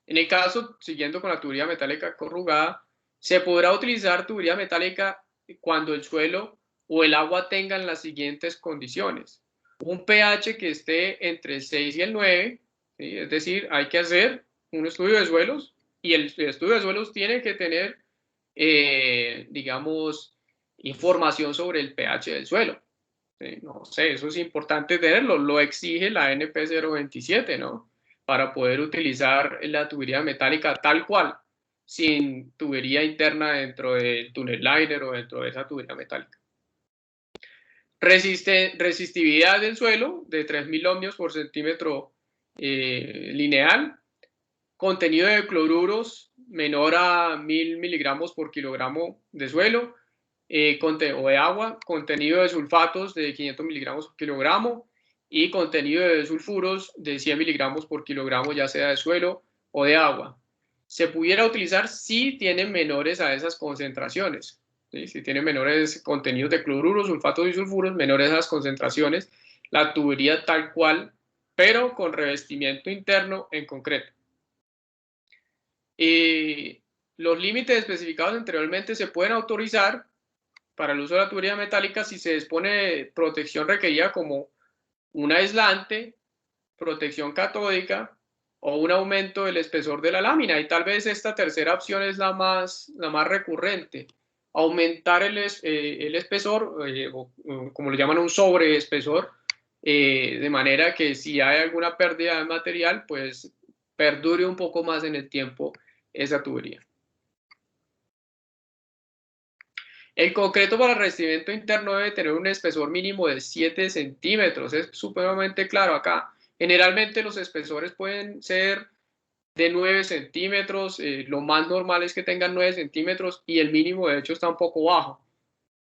En el caso, siguiendo con la tubería metálica corrugada, se podrá utilizar tubería metálica cuando el suelo o el agua tengan las siguientes condiciones. Un pH que esté entre el 6 y el 9, ¿sí? Es decir, hay que hacer un estudio de suelos y el estudio de suelos tiene que tener, digamos, información sobre el pH del suelo. ¿Sí? No sé, eso es importante tenerlo, lo exige la NP 027, ¿no? Para poder utilizar la tubería metálica tal cual, sin tubería interna dentro del tunnel liner o dentro de esa tubería metálica. Resistividad del suelo de 3000 ohmios por centímetro lineal. Contenido de cloruros menor a 1000 miligramos por kilogramo de suelo o de agua. Contenido de sulfatos de 500 miligramos por kilogramo y contenido de sulfuros de 100 miligramos por kilogramo, ya sea de suelo o de agua. Se pudiera utilizar si tienen menores a esas concentraciones. ¿Sí? Si tienen menores contenidos de cloruros, sulfatos y sulfuros, menores a esas concentraciones, la tubería tal cual, pero con revestimiento interno en concreto. Los límites especificados anteriormente se pueden autorizar para el uso de la tubería metálica si se dispone de protección requerida como un aislante, protección catódica o un aumento del espesor de la lámina. Y tal vez esta tercera opción es la más recurrente. Aumentar el espesor, o como le llaman un sobreespesor, de manera que si hay alguna pérdida de material, pues perdure un poco más en el tiempo esa tubería. El concreto para revestimiento interno debe tener un espesor mínimo de 7 centímetros. Es supremamente claro acá. Generalmente los espesores pueden ser de 9 centímetros. Lo más normal es que tengan 9 centímetros y el mínimo de hecho está un poco bajo.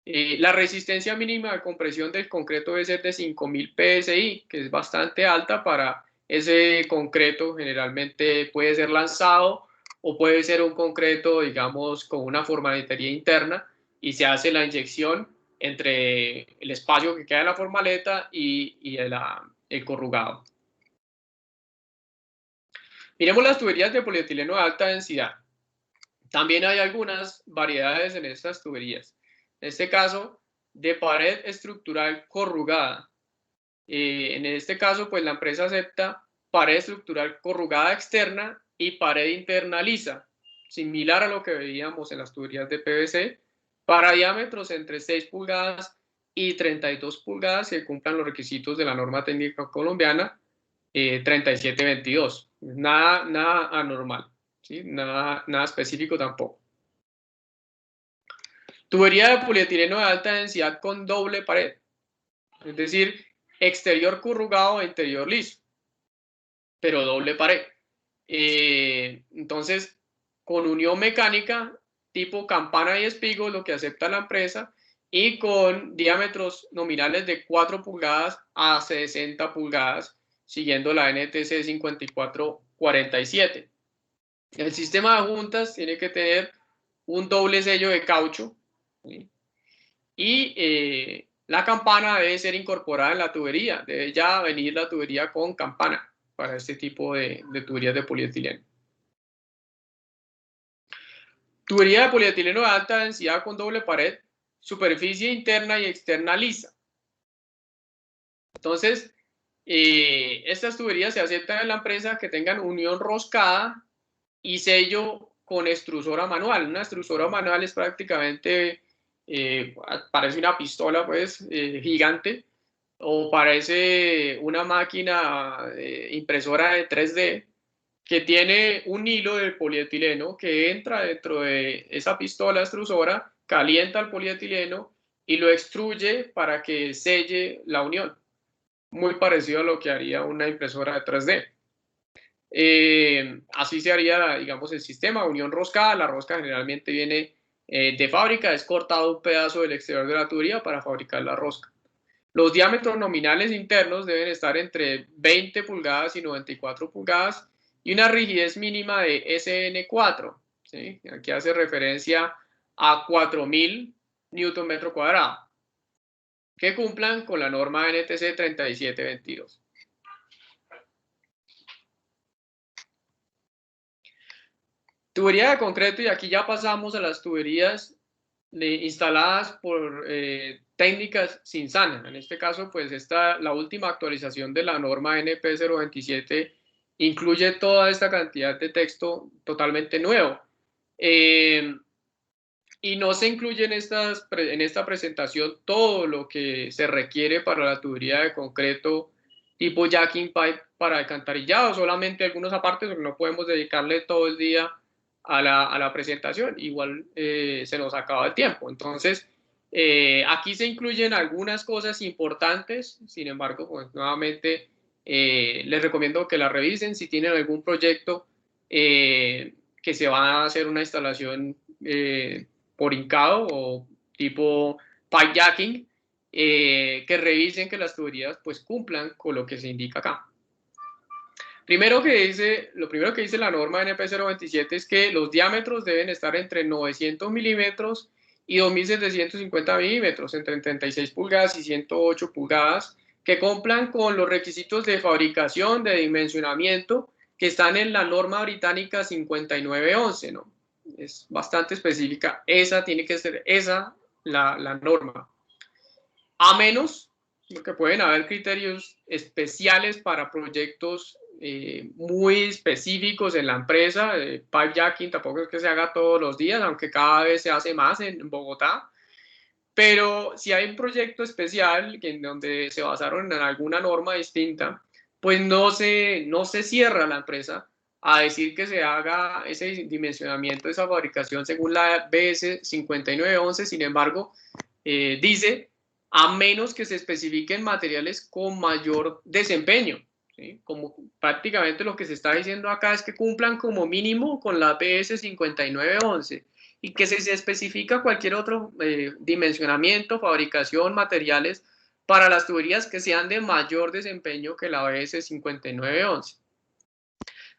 La resistencia mínima de compresión del concreto debe ser de 5000 psi, que es bastante alta para ese concreto. Generalmente puede ser lanzado o puede ser un concreto, digamos, con una formalitería interna y se hace la inyección entre el espacio que queda en la formaleta y el corrugado. Miremos las tuberías de polietileno de alta densidad. También hay algunas variedades en estas tuberías. En este caso, de pared estructural corrugada. En este caso, pues la empresa acepta pared estructural corrugada externa y pared interna lisa. similar a lo que veíamos en las tuberías de PVC, para diámetros entre 6 pulgadas y 32 pulgadas que cumplan los requisitos de la norma técnica colombiana 3722. Nada anormal, ¿sí? Nada específico tampoco. Tubería de polietileno de alta densidad con doble pared, es decir, exterior corrugado e interior liso, pero doble pared. Entonces, con unión mecánica tipo campana y espigo, lo que acepta la empresa, y con diámetros nominales de 4 pulgadas a 60 pulgadas, siguiendo la NTC 5447. El sistema de juntas tiene que tener un doble sello de caucho, ¿sí? Y la campana debe ser incorporada en la tubería, debe ya venir la tubería con campana para este tipo de tuberías de polietileno. Tubería de polietileno de alta densidad con doble pared, superficie interna y externa lisa. Entonces, estas tuberías se aceptan en la empresa que tengan unión roscada y sello con extrusora manual. Una extrusora manual es prácticamente, parece una pistola pues gigante, o parece una máquina impresora de 3D que tiene un hilo de polietileno que entra dentro de esa pistola extrusora, calienta el polietileno y lo extruye para que selle la unión. Muy parecido a lo que haría una impresora de 3D. Así se haría, digamos, el sistema, unión roscada. La rosca generalmente viene de fábrica, es cortado un pedazo del exterior de la tubería para fabricar la rosca. Los diámetros nominales internos deben estar entre 20 pulgadas y 94 pulgadas y una rigidez mínima de SN4, ¿sí? Aquí hace referencia a 4000 Newton metro cuadrado, que cumplan con la norma NTC 3722. Tubería de concreto, y aquí ya pasamos a las tuberías instaladas por técnicas Sinsana. En este caso, pues la última actualización de la norma NP 027 incluye toda esta cantidad de texto totalmente nuevo. Y no se incluye en esta presentación todo lo que se requiere para la tubería de concreto tipo jacking pipe para alcantarillado, solamente algunos apartes, porque no podemos dedicarle todo el día a la presentación, igual se nos acaba el tiempo. Entonces, aquí se incluyen algunas cosas importantes, sin embargo, pues nuevamente les recomiendo que la revisen si tienen algún proyecto que se va a hacer una instalación por hincado o tipo pipe jacking, que revisen que las tuberías pues cumplan con lo que se indica acá. Lo primero que dice la norma NP 027 es que los diámetros deben estar entre 900 milímetros y 2750 milímetros, entre 36 pulgadas y 108 pulgadas, que cumplan con los requisitos de fabricación, de dimensionamiento, que están en la norma británica 5911, ¿no? Es bastante específica, esa tiene que ser la norma. A menos, porque pueden haber criterios especiales para proyectos muy específicos en la empresa. Pipe jacking tampoco es que se haga todos los días, aunque cada vez se hace más en Bogotá. Pero si hay un proyecto especial en donde se basaron en alguna norma distinta, pues no se cierra la empresa a decir que se haga ese dimensionamiento, esa fabricación según la BS 5911. Sin embargo, dice, a menos que se especifiquen materiales con mayor desempeño, ¿sí? Como prácticamente lo que se está diciendo acá es que cumplan como mínimo con la BS 5911 y que si se especifica cualquier otro dimensionamiento, fabricación, materiales para las tuberías que sean de mayor desempeño que la BS 5911.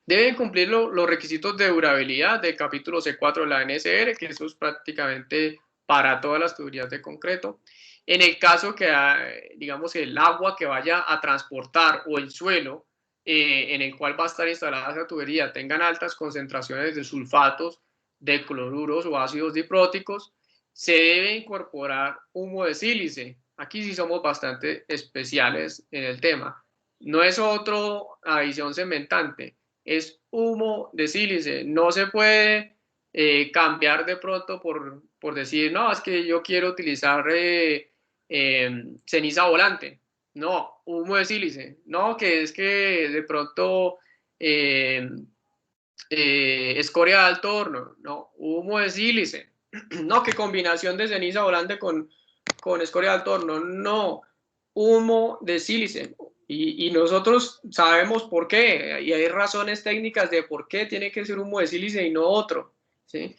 Deben cumplir los requisitos de durabilidad del capítulo C4 de la NSR, que eso es prácticamente para todas las tuberías de concreto. En el caso que, digamos, el agua que vaya a transportar o el suelo en el cual va a estar instalada esa tubería tengan altas concentraciones de sulfatos, de cloruros o ácidos dipróticos, se debe incorporar humo de sílice. Aquí sí somos bastante especiales en el tema. No es otro adición cementante, es humo de sílice. No se puede cambiar de pronto por decir, no, es que yo quiero utilizar ceniza volante, no, humo de sílice, no, que es que de pronto escoria de alto horno, no, humo de sílice, no, que combinación de ceniza volante con escoria de alto horno, no, humo de sílice. Y nosotros sabemos por qué, y hay razones técnicas de por qué tiene que ser humo de sílice y no otro, ¿sí?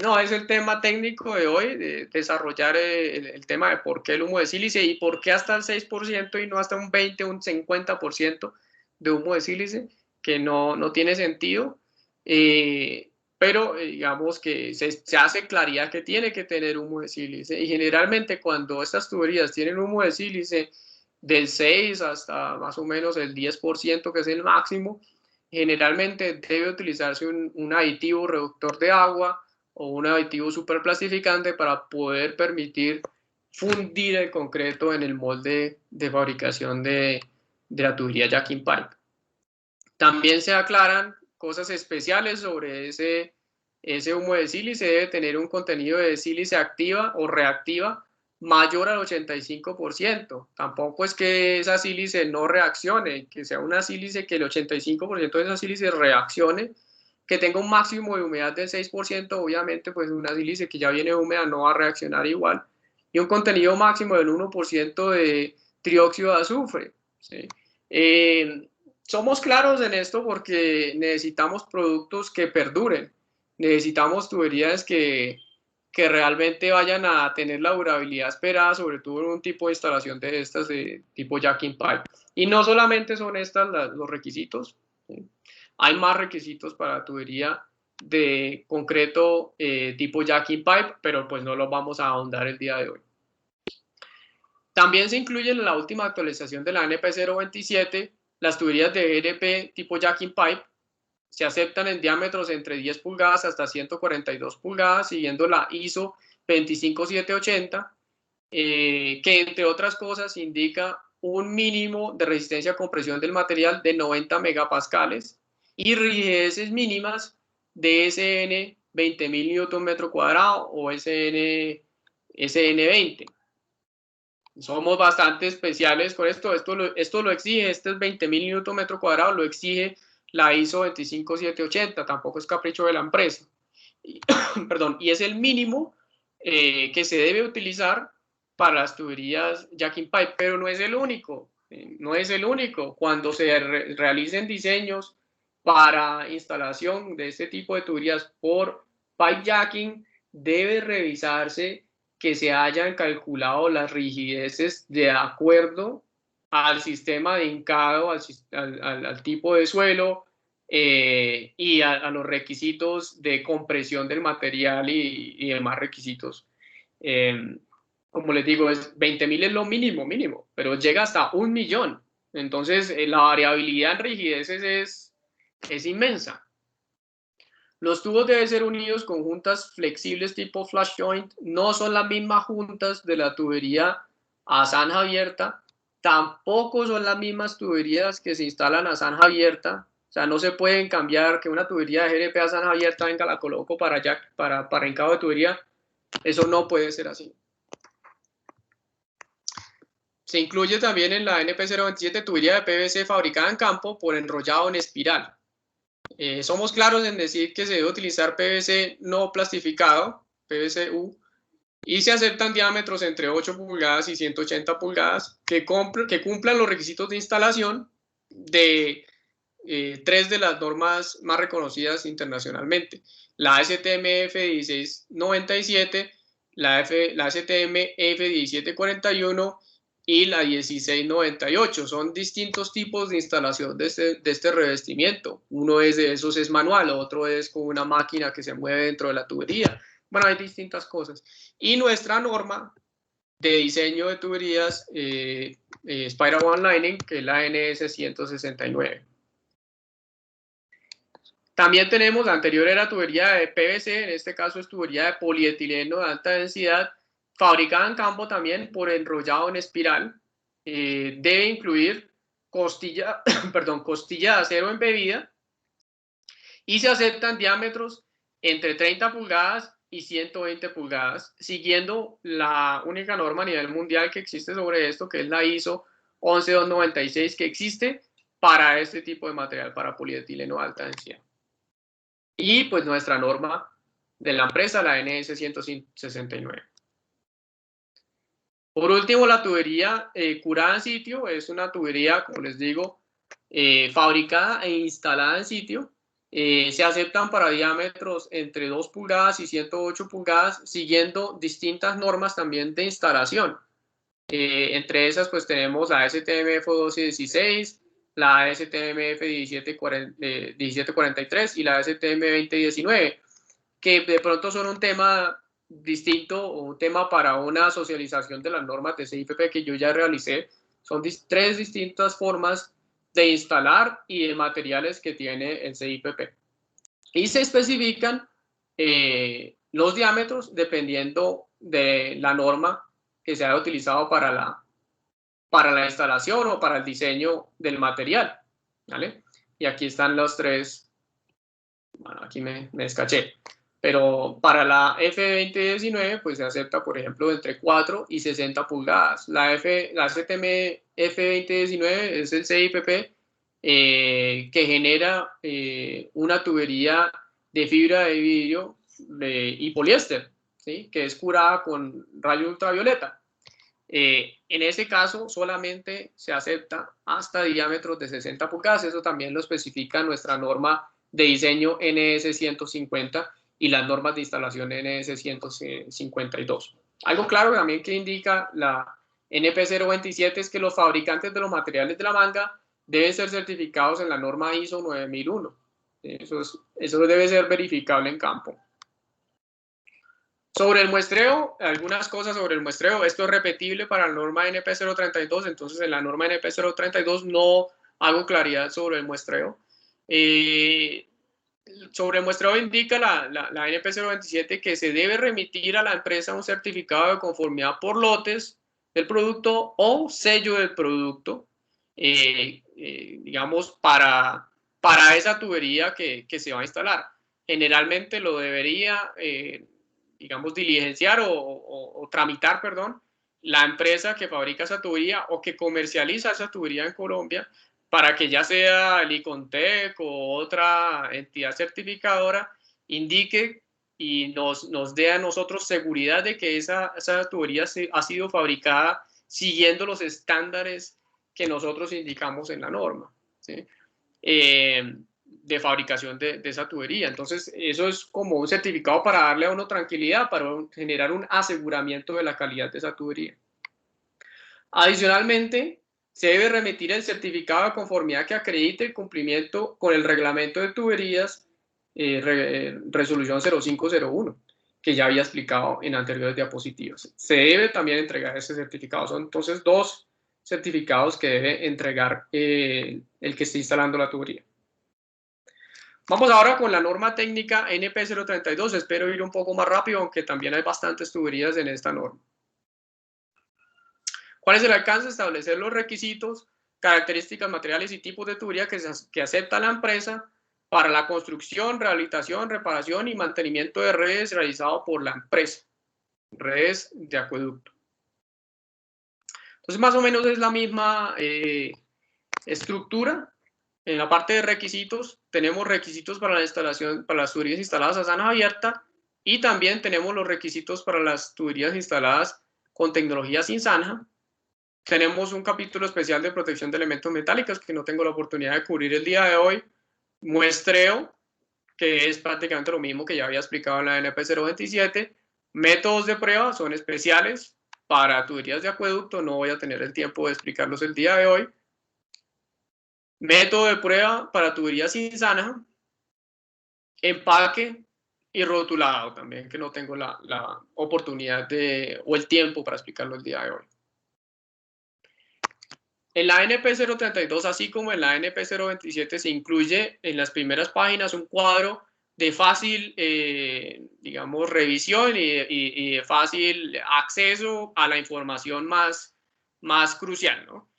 No, es el tema técnico de hoy, de desarrollar el tema de por qué el humo de sílice y por qué hasta el 6% y no hasta un 20, un 50% de humo de sílice, que no tiene sentido. Pero digamos que se hace claridad que tiene que tener humo de sílice y generalmente cuando estas tuberías tienen humo de sílice del 6 hasta más o menos el 10%, que es el máximo, generalmente debe utilizarse un aditivo reductor de agua o un aditivo superplastificante para poder permitir fundir el concreto en el molde de fabricación de la tubería jacking pipe. También se aclaran cosas especiales sobre ese humo de sílice. Debe tener un contenido de sílice activa o reactiva mayor al 85%. Tampoco es que esa sílice no reaccione, que sea una sílice que el 85% de esa sílice reaccione, que tenga un máximo de humedad del 6%, obviamente pues una sílice que ya viene húmeda no va a reaccionar igual, y un contenido máximo del 1% de trióxido de azufre, ¿sí? Somos claros en esto porque necesitamos productos que perduren, necesitamos tuberías que realmente vayan a tener la durabilidad esperada, sobre todo en un tipo de instalación de estas de tipo jacking pipe. Y no solamente son estos los requisitos, ¿sí? Hay más requisitos para tubería de concreto tipo jacking pipe, pero pues no los vamos a ahondar el día de hoy. También se incluyen en la última actualización de la NP 027 las tuberías de GNP tipo jacking pipe. Se aceptan en diámetros entre 10 pulgadas hasta 142 pulgadas, siguiendo la ISO 25780, que entre otras cosas indica un mínimo de resistencia a compresión del material de 90 megapascales y rigideces mínimas de SN 20.000 Nm² o SN20. Somos bastante especiales con esto. Esto lo exige, este es 20.000 Nm², lo exige la ISO 25780, tampoco es capricho de la empresa. Perdón, y es el mínimo que se debe utilizar para las tuberías jacking pipe, pero no es el único, no es el único. Cuando se realicen diseños para instalación de este tipo de tuberías por pipe jacking, debe revisarse que se hayan calculado las rigideces de acuerdo al sistema de hincado, al tipo de suelo y a los requisitos de compresión del material y demás requisitos. Como les digo, 20.000 es lo mínimo, pero llega hasta 1.000.000. Entonces, la variabilidad en rigideces es inmensa. Los tubos deben ser unidos con juntas flexibles tipo flash joint. No son las mismas juntas de la tubería a zanja abierta. Tampoco son las mismas tuberías que se instalan a zanja abierta. O sea, no se pueden cambiar que una tubería de GNP a zanja abierta, venga, la coloco para hincado de tubería. Eso no puede ser así. Se incluye también en la NP 027 tubería de PVC fabricada en campo por enrollado en espiral. Somos claros en decir que se debe utilizar PVC no plastificado, PVC-U, y se aceptan diámetros entre 8 pulgadas y 180 pulgadas que cumplan los requisitos de instalación de 3 de las normas más reconocidas internacionalmente: la STM F1697, la STM F1741 y la 1698. Son distintos tipos de instalación de este revestimiento. Uno de esos es manual, otro es con una máquina que se mueve dentro de la tubería. Bueno, hay distintas cosas. Y nuestra norma de diseño de tuberías Spiral One Lining, que es la NS 169. También tenemos, la anterior era tubería de PVC, en este caso es tubería de polietileno de alta densidad, fabricada en campo también por enrollado en espiral. Debe incluir costilla de acero embebida y se aceptan diámetros entre 30 pulgadas y 120 pulgadas, siguiendo la única norma a nivel mundial que existe sobre esto, que es la ISO 11296, que existe para este tipo de material, para polietileno de alta densidad. Y pues nuestra norma de la empresa, la NS 169. Por último, la tubería curada en sitio es una tubería, como les digo, fabricada e instalada en sitio. Se aceptan para diámetros entre 2 pulgadas y 108 pulgadas, siguiendo distintas normas también de instalación. Entre esas, pues tenemos la STMF 1216, la STMF 1743 y la STM 2019, que de pronto son un tema distinto o un tema para una socialización de las normas de CIPP que yo ya realicé. Son tres distintas formas de instalar y de materiales que tiene el CIPP. Y se especifican los diámetros dependiendo de la norma que se haya utilizado para la instalación o para el diseño del material, ¿vale? Y aquí están los tres. Bueno, aquí me descaché. Pero para la F2019, pues se acepta, por ejemplo, entre 4 y 60 pulgadas. La STM F2019 es el CIPP que genera una tubería de fibra de vidrio y poliéster, ¿sí? Que es curada con rayos ultravioleta. En ese caso, solamente se acepta hasta diámetros de 60 pulgadas. Eso también lo especifica nuestra norma de diseño NS 150 y las normas de instalación NS 152. Algo claro también que indica la NP 027 es que los fabricantes de los materiales de la manga deben ser certificados en la norma ISO 9001. Eso debe ser verificable en campo. Sobre el muestreo, algunas cosas sobre el muestreo. Esto es repetible para la norma NP 032, entonces en la norma NP 032 no hago claridad sobre el muestreo. Sobre el muestreo indica la NP 027 que se debe remitir a la empresa un certificado de conformidad por lotes del producto o sello del producto, digamos, para esa tubería que se va a instalar. Generalmente lo debería, digamos, diligenciar o tramitar, perdón, la empresa que fabrica esa tubería o que comercializa esa tubería en Colombia, para que ya sea el ICONTEC o otra entidad certificadora indique y nos dé a nosotros seguridad de que esa tubería ha sido fabricada siguiendo los estándares que nosotros indicamos en la norma, ¿sí? De fabricación de esa tubería. Entonces, eso es como un certificado para darle a uno tranquilidad, para generar un aseguramiento de la calidad de esa tubería. Adicionalmente, se debe remitir el certificado de conformidad que acredite el cumplimiento con el reglamento de tuberías, resolución 0501, que ya había explicado en anteriores diapositivas. Se debe también entregar ese certificado. Son entonces 2 certificados que debe entregar el que esté instalando la tubería. Vamos ahora con la norma técnica NP 032. Espero ir un poco más rápido, aunque también hay bastantes tuberías en esta norma. ¿Cuál es el alcance? Establecer los requisitos, características, materiales y tipos de tubería que acepta la empresa para la construcción, rehabilitación, reparación y mantenimiento de redes realizado por la empresa. Redes de acueducto. Entonces, más o menos es la misma estructura. En la parte de requisitos, tenemos requisitos para la instalación, para las tuberías instaladas a zanja abierta, y también tenemos los requisitos para las tuberías instaladas con tecnología sin zanja. Tenemos un capítulo especial de protección de elementos metálicos que no tengo la oportunidad de cubrir el día de hoy. Muestreo, que es prácticamente lo mismo que ya había explicado en la NP 027. Métodos de prueba son especiales para tuberías de acueducto. No voy a tener el tiempo de explicarlos el día de hoy. Método de prueba para tuberías sin zanja. Empaque y rotulado también, que no tengo la oportunidad o el tiempo para explicarlo el día de hoy. En la NP 032, así como en la NP 027, se incluye en las primeras páginas un cuadro de fácil, digamos, revisión y de fácil acceso a la información más crucial, ¿no?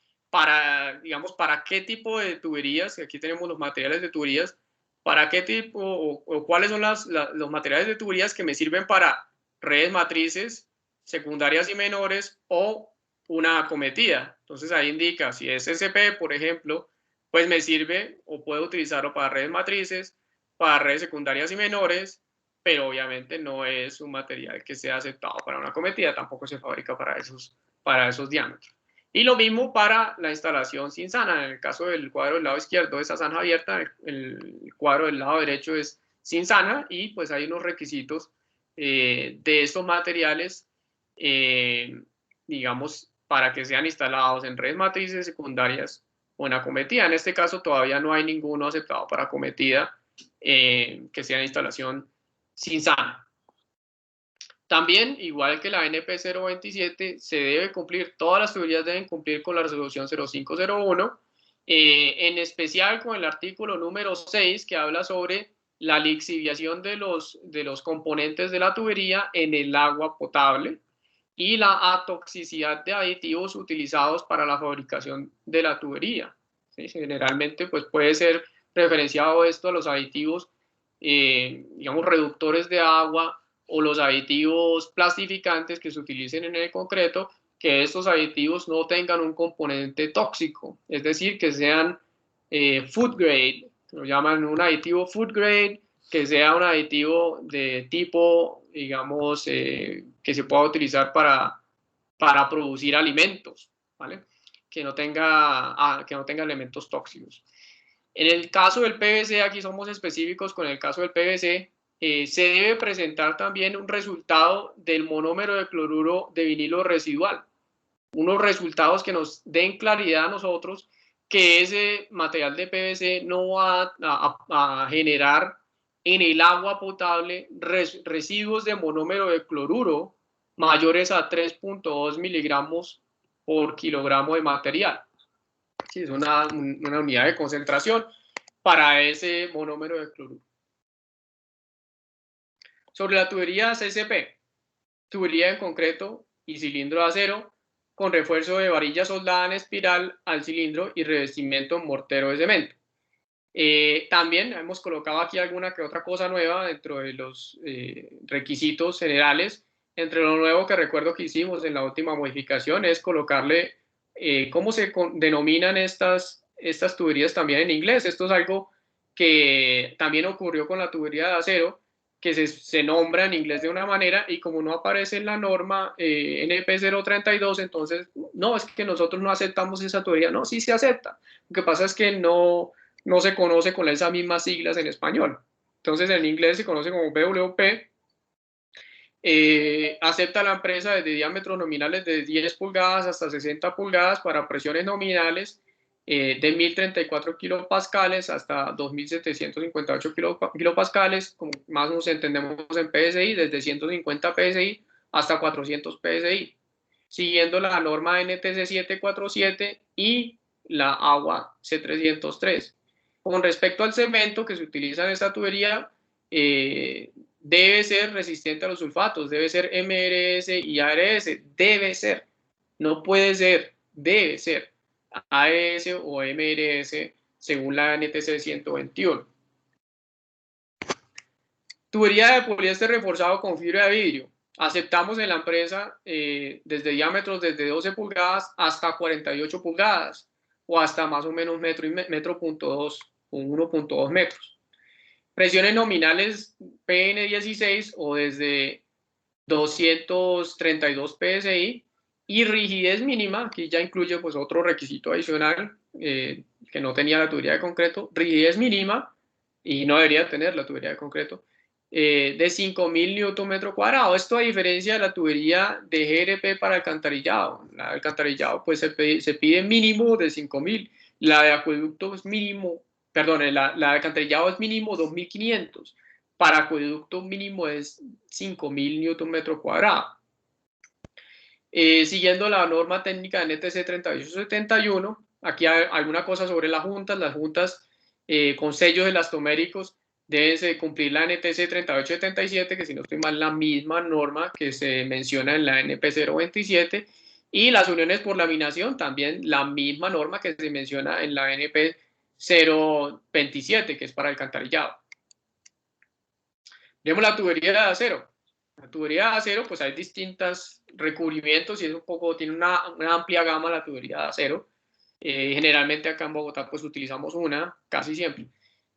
Digamos, para qué tipo de tuberías, aquí tenemos los materiales de tuberías, para qué tipo o cuáles son los materiales de tuberías que me sirven para redes matrices, secundarias y menores o una acometida. Entonces ahí indica si es SP, por ejemplo, pues me sirve o puedo utilizarlo para redes matrices, para redes secundarias y menores, pero obviamente no es un material que sea aceptado para una acometida, tampoco se fabrica para esos diámetros. Y lo mismo para la instalación sin zanja. En el caso del cuadro del lado izquierdo, esa zanja abierta, el cuadro del lado derecho es sin zanja y pues hay unos requisitos de estos materiales, digamos, para que sean instalados en redes matrices secundarias o en acometida. En este caso todavía no hay ninguno aceptado para acometida que sea instalación sin zanja. También, igual que la NP 027, se debe cumplir, todas las tuberías deben cumplir con la resolución 0501, en especial con el artículo número 6, que habla sobre la lixiviación de los componentes de la tubería en el agua potable y la atoxicidad de aditivos utilizados para la fabricación de la tubería. ¿Sí? Generalmente pues puede ser referenciado esto a los aditivos, digamos, reductores de agua, o los aditivos plastificantes que se utilicen en el concreto, que estos aditivos no tengan un componente tóxico, es decir, que sean food grade, lo llaman un aditivo food grade, que sea un aditivo de tipo, digamos, que se pueda utilizar para producir alimentos, ¿vale? Que no tenga elementos tóxicos. En el caso del PVC, aquí somos específicos con el caso del PVC, se debe presentar también un resultado del monómero de cloruro de vinilo residual. Unos resultados que nos den claridad a nosotros que ese material de PVC no va a generar en el agua potable residuos de monómero de cloruro mayores a 3.2 miligramos por kilogramo de material. Sí, es una unidad de concentración para ese monómero de cloruro. Sobre la tubería CCP, tubería en concreto y cilindro de acero, con refuerzo de varilla soldada en espiral al cilindro y revestimiento en mortero de cemento. También hemos colocado aquí alguna que otra cosa nueva dentro de los requisitos generales. Entre lo nuevo que recuerdo que hicimos en la última modificación es colocarle cómo se denominan estas tuberías también en inglés. Esto es algo que también ocurrió con la tubería de acero, que se nombra en inglés de una manera y como no aparece en la norma NP 032, entonces no, es que nosotros no aceptamos esa tubería. No, sí se acepta. Lo que pasa es que no se conoce con esas mismas siglas en español. Entonces en inglés se conoce como BWP. Acepta la empresa desde diámetros nominales de 10 pulgadas hasta 60 pulgadas para presiones nominales de 1034 kilopascales hasta 2758 kilopascales, como más nos entendemos en PSI, desde 150 PSI hasta 400 PSI, siguiendo la norma NTC 747 y la AGUA C303. Con respecto al cemento que se utiliza en esta tubería, debe ser resistente a los sulfatos, debe ser MRS y ARS, debe ser, no puede ser, debe ser ARS o MRS según la NTC 121. Tubería de poliéster reforzado con fibra de vidrio. Aceptamos en la empresa desde diámetros desde 12 pulgadas hasta 48 pulgadas o hasta más o menos metro punto 2 o 1.2 metros. Presiones nominales PN16 o desde 232 PSI y rigidez mínima, aquí ya incluye pues otro requisito adicional que no tenía la tubería de concreto, rigidez mínima, y no debería tener la tubería de concreto, de 5000 Nm². Esto a diferencia de la tubería de GRP para alcantarillado. La de alcantarillado pues se pide mínimo de 5000, la de acueducto es mínimo, perdón, la de alcantarillado es mínimo 2500, para acueducto mínimo es 5000 Nm². Siguiendo la norma técnica de NTC 3871, aquí hay alguna cosa sobre las juntas con sellos elastoméricos deben cumplir la NTC 3877, que si no estoy mal la misma norma que se menciona en la NP 027, y las uniones por laminación también la misma norma que se menciona en la NP 0.27, que es para alcantarillado. Vemos la tubería de acero. La tubería de acero, pues hay distintos recubrimientos y es un poco, tiene una amplia gama la tubería de acero. Generalmente acá en Bogotá pues utilizamos una, casi siempre.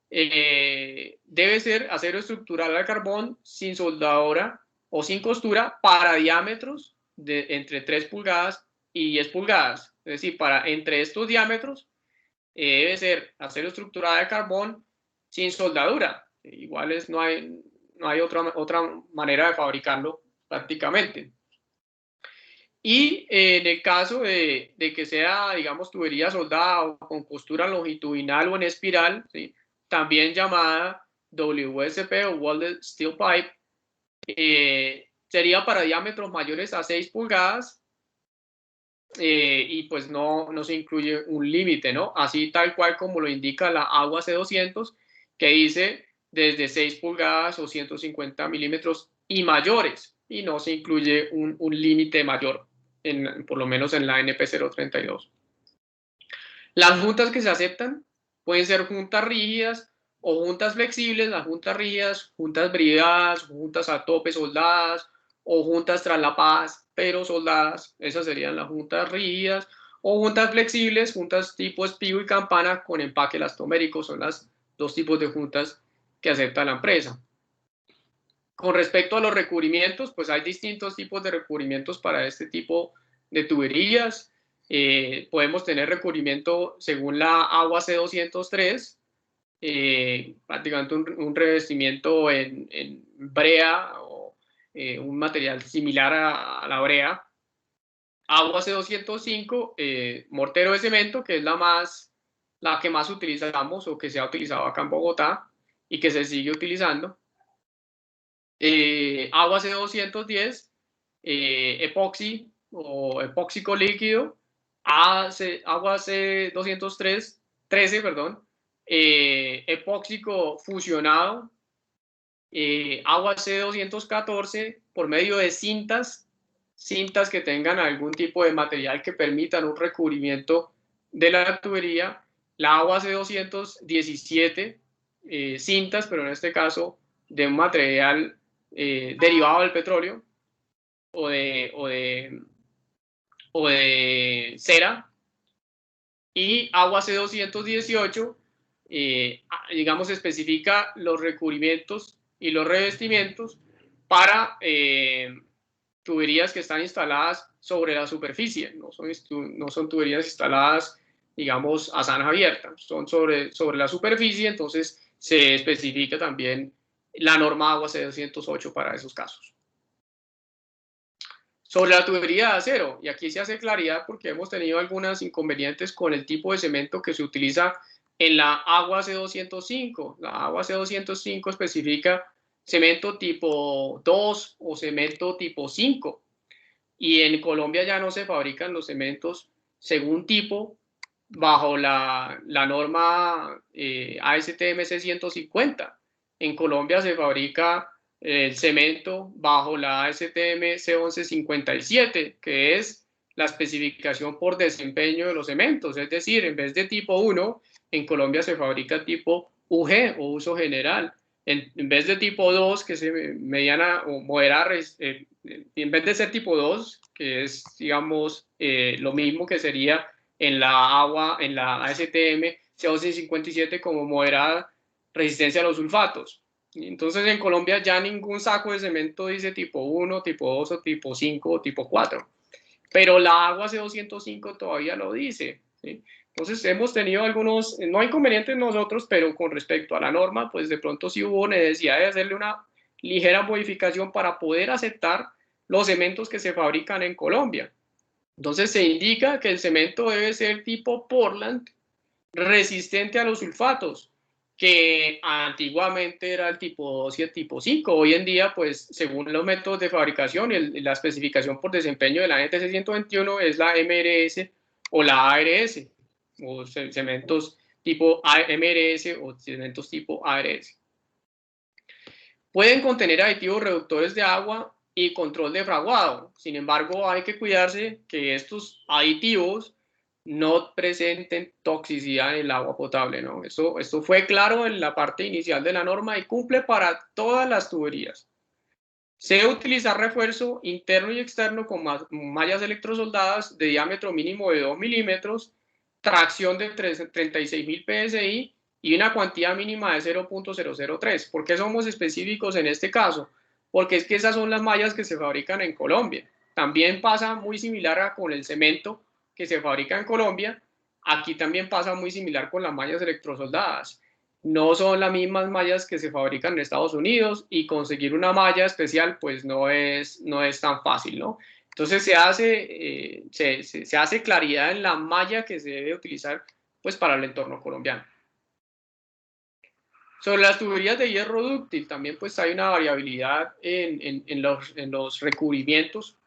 Debe ser acero estructural al carbón sin soldadura o sin costura para diámetros de entre 3 pulgadas y 10 pulgadas. Es decir, para entre estos diámetros debe ser acero estructural al carbón sin soldadura. Igual no hay otra manera de fabricarlo prácticamente. Y en el caso de que sea, digamos, tubería soldada o con costura longitudinal o en espiral, ¿sí?, también llamada WSP o Welded Steel Pipe, sería para diámetros mayores a 6 pulgadas y pues no se incluye un límite, ¿no? Así tal cual como lo indica la AGUA C200, que dice desde 6 pulgadas o 150 milímetros y mayores, y no se incluye un límite mayor, por lo menos en la NP 032. Las juntas que se aceptan pueden ser juntas rígidas o juntas flexibles. Las juntas rígidas, juntas bridadas, juntas a tope soldadas o juntas traslapadas pero soldadas. Esas serían las juntas rígidas. O juntas flexibles, juntas tipo espigo y campana con empaque elastomérico. Son las dos tipos de juntas que acepta la empresa. Con respecto a los recubrimientos, pues hay distintos tipos de recubrimientos para este tipo de tuberías. Podemos tener recubrimiento según la AGUA C203, prácticamente un revestimiento en brea o un material similar a la brea. AGUA C205, mortero de cemento, que es la que más utilizamos o que se ha utilizado acá en Bogotá y que se sigue utilizando. AGUA C210, epoxi o epóxico líquido, AGUA C213, perdón, epóxico fusionado, AGUA C214 por medio de cintas que tengan algún tipo de material que permitan un recubrimiento de la tubería, la AGUA C217, cintas, pero en este caso de un material derivado del petróleo o de cera, y AGUA C218, digamos, especifica los recubrimientos y los revestimientos para tuberías que están instaladas sobre la superficie, no son tuberías instaladas, digamos, a zanja abierta, son sobre la superficie. Entonces se especifica también la norma AGUA C208 para esos casos. Sobre la tubería de acero, y aquí se hace claridad porque hemos tenido algunos inconvenientes con el tipo de cemento que se utiliza en la AGUA C205. La AGUA C205 especifica cemento tipo 2 o cemento tipo 5. Y en Colombia ya no se fabrican los cementos según tipo bajo la norma ASTM C150. En Colombia se fabrica el cemento bajo la ASTM C1157, que es la especificación por desempeño de los cementos. Es decir, en vez de tipo 1, en Colombia se fabrica tipo UG o uso general. En vez de tipo 2, que es mediana o moderada, en vez de ser tipo 2, que es, digamos, lo mismo que sería en la ASTM C1157 como moderada resistencia a los sulfatos. Entonces en Colombia ya ningún saco de cemento dice tipo 1, tipo 2 o tipo 5 o tipo 4. Pero la AGUA C205 todavía lo dice, ¿sí? Entonces hemos tenido algunos, no inconvenientes nosotros, pero con respecto a la norma, pues de pronto sí hubo necesidad de hacerle una ligera modificación para poder aceptar los cementos que se fabrican en Colombia. Entonces se indica que el cemento debe ser tipo Portland, resistente a los sulfatos, que antiguamente era el tipo 2 y el tipo 5. Hoy en día, pues según los métodos de fabricación y la especificación por desempeño de la NTC 121 es la MRS o la ARS, o cementos tipo MRS o cementos tipo ARS. Pueden contener aditivos reductores de agua y control de fraguado. Sin embargo, hay que cuidarse que estos aditivos no presenten toxicidad en el agua potable, ¿no? Esto fue claro en la parte inicial de la norma y cumple para todas las tuberías. Se debe utilizar refuerzo interno y externo con mallas electrosoldadas de diámetro mínimo de 2 milímetros, tracción de 36.000 PSI y una cuantía mínima de 0.003. ¿Por qué somos específicos en este caso? Porque es que esas son las mallas que se fabrican en Colombia. También pasa muy similar con el cemento que se fabrica en Colombia. Aquí también pasa muy similar con las mallas electrosoldadas. No son las mismas mallas que se fabrican en Estados Unidos y conseguir una malla especial pues no es tan fácil, ¿no? Entonces se hace claridad en la malla que se debe utilizar pues para el entorno colombiano. Sobre las tuberías de hierro dúctil también pues hay una variabilidad en los recubrimientos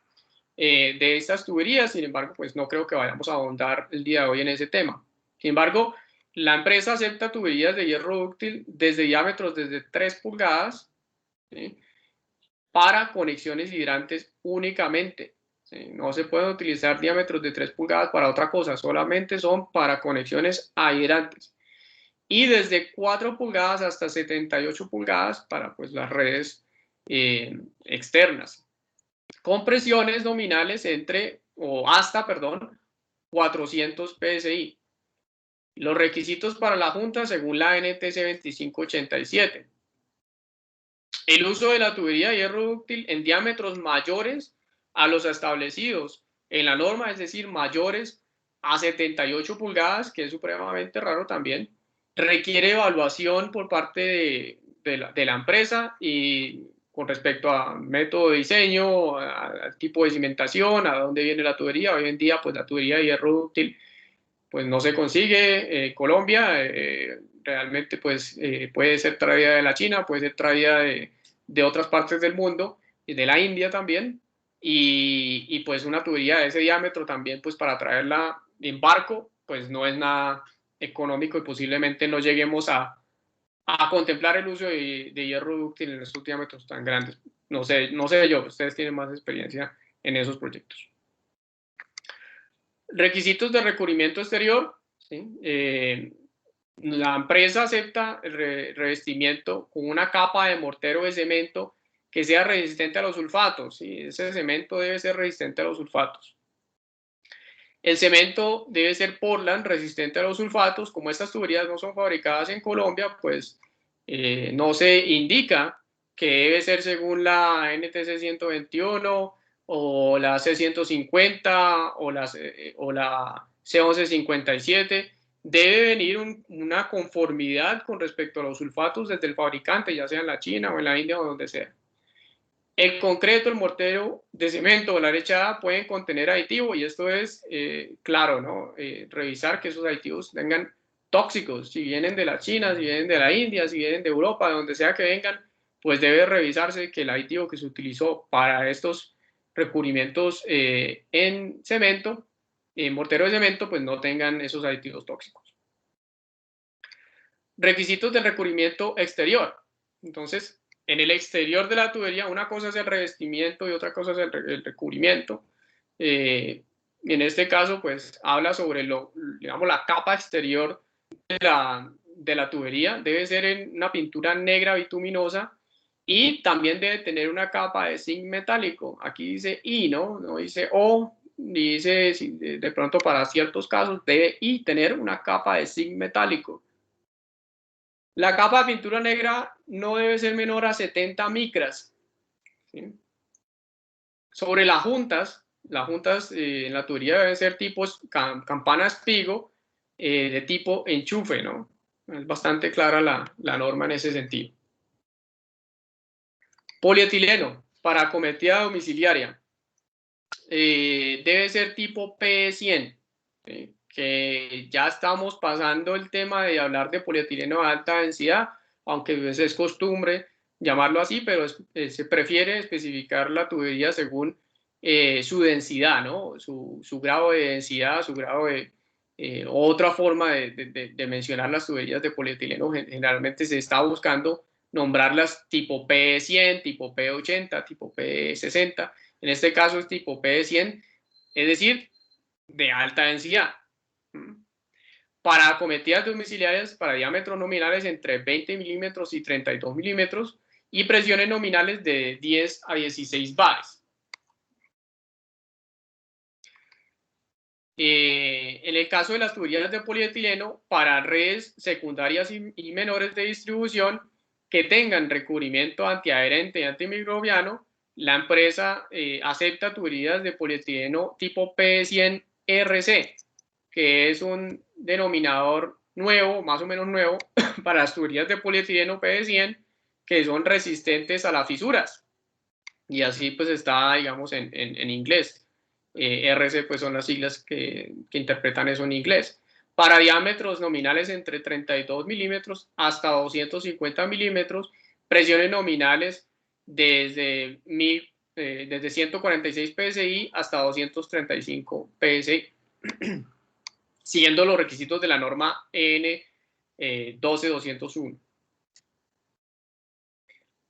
de estas tuberías. Sin embargo, pues no creo que vayamos a ahondar el día de hoy en ese tema. Sin embargo, la empresa acepta tuberías de hierro dúctil desde diámetros desde 3 pulgadas, ¿sí?, para conexiones hidrantes únicamente, ¿sí? No se pueden utilizar diámetros de 3 pulgadas para otra cosa, solamente son para conexiones a hidrantes. Y desde 4 pulgadas hasta 78 pulgadas para pues, las redes externas, con presiones nominales hasta 400 PSI. Los requisitos para la Junta según la NTC 2587. El uso de la tubería de hierro dúctil en diámetros mayores a los establecidos en la norma, es decir, mayores a 78 pulgadas, que es supremamente raro también, requiere evaluación por parte de la empresa y con respecto a método de diseño, al tipo de cimentación, a dónde viene la tubería. Hoy en día, pues la tubería de hierro dúctil pues no se consigue. Colombia realmente pues puede ser traída de la China, puede ser traída de otras partes del mundo, de la India también, y pues una tubería de ese diámetro también pues para traerla en barco pues no es nada económico y posiblemente no lleguemos a contemplar el uso de hierro dúctil en estos diámetros tan grandes. No sé yo, ustedes tienen más experiencia en esos proyectos. Requisitos de recubrimiento exterior, ¿sí? La empresa acepta el revestimiento con una capa de mortero de cemento que sea resistente a los sulfatos, ¿sí? Ese cemento debe ser resistente a los sulfatos. El cemento debe ser Portland, resistente a los sulfatos. Como estas tuberías no son fabricadas en Colombia, pues no se indica que debe ser según la NTC 121 o la C150 o la C1157. Debe venir una conformidad con respecto a los sulfatos desde el fabricante, ya sea en la China o en la India o donde sea. El concreto, el mortero de cemento o la arechada pueden contener aditivo y esto es claro, ¿no? Revisar que esos aditivos tengan tóxicos, si vienen de la China, si vienen de la India, si vienen de Europa, de donde sea que vengan, pues debe revisarse que el aditivo que se utilizó para estos recubrimientos en cemento, en mortero de cemento, pues no tengan esos aditivos tóxicos. Requisitos de recubrimiento exterior. Entonces, en el exterior de la tubería, una cosa es el revestimiento y otra cosa es el recubrimiento. En este caso, pues habla sobre digamos, la capa exterior de la tubería. Debe ser en una pintura negra bituminosa y también debe tener una capa de zinc metálico. Aquí dice I, ¿no? No dice O, ni dice, de pronto para ciertos casos, debe tener una capa de zinc metálico. La capa de pintura negra no debe ser menor a 70 micras. ¿Sí? Sobre las juntas en la tubería deben ser tipos campana espigo de tipo enchufe, ¿no? Es bastante clara la norma en ese sentido. Polietileno para acometida domiciliaria debe ser tipo P100, ¿sí? Que ya estamos pasando el tema de hablar de polietileno de alta densidad, aunque es costumbre llamarlo así, pero se prefiere especificar la tubería según su densidad, ¿no? Su grado de densidad, su grado de... otra forma de mencionar las tuberías de polietileno, generalmente se está buscando nombrarlas tipo P100, tipo P80, tipo P60. En este caso es tipo P100, es decir, de alta densidad. Para acometidas domiciliarias para diámetros nominales entre 20 milímetros y 32 milímetros y presiones nominales de 10 a 16 bares. En el caso de las tuberías de polietileno, para redes secundarias y menores de distribución que tengan recubrimiento antiadherente y antimicrobiano, la empresa acepta tuberías de polietileno tipo P100RC, que es un denominador nuevo, más o menos nuevo, para las tuberías de polietileno P100 que son resistentes a las fisuras. Y así pues está, digamos, en inglés. RC pues son las siglas que interpretan eso en inglés. Para diámetros nominales entre 32 milímetros hasta 250 milímetros, presiones nominales desde 146 psi hasta 235 psi, siguiendo los requisitos de la norma EN 12201.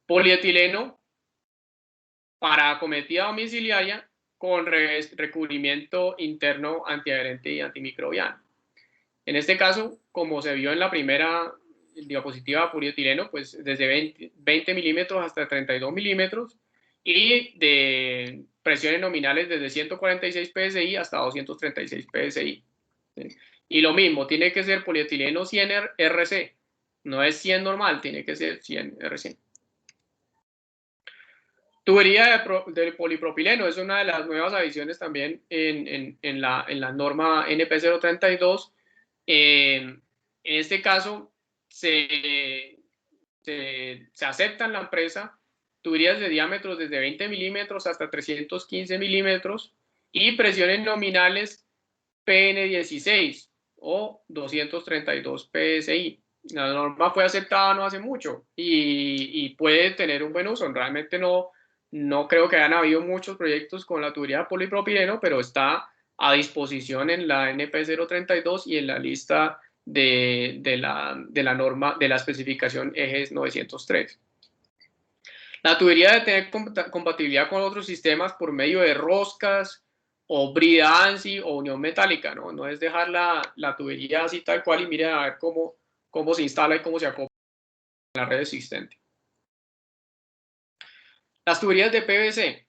Polietileno para acometida domiciliaria con recubrimiento interno antiadherente y antimicrobiano. En este caso, como se vio en la primera diapositiva de polietileno, pues desde 20 milímetros hasta 32 milímetros y de presiones nominales desde 146 psi hasta 236 psi. ¿Sí? Y lo mismo, tiene que ser polietileno 100 RC, no es 100 normal, tiene que ser 100 RC. Tubería del polipropileno es una de las nuevas adiciones también en la norma NP032. En este caso, se acepta en la empresa tuberías de diámetros desde 20 milímetros hasta 315 milímetros y presiones nominales PN16 o 232 PSI. La norma fue aceptada no hace mucho y puede tener un buen uso. Realmente no creo que hayan habido muchos proyectos con la tubería de polipropileno, pero está a disposición en la NP032 y en la lista de la norma de la especificación EGES 903. La tubería debe tener compatibilidad con otros sistemas por medio de roscas o brida ANSI o unión metálica, ¿no? No es dejar la tubería así tal cual y mire a ver cómo se instala y cómo se acopla en la red existente. Las tuberías de PVC.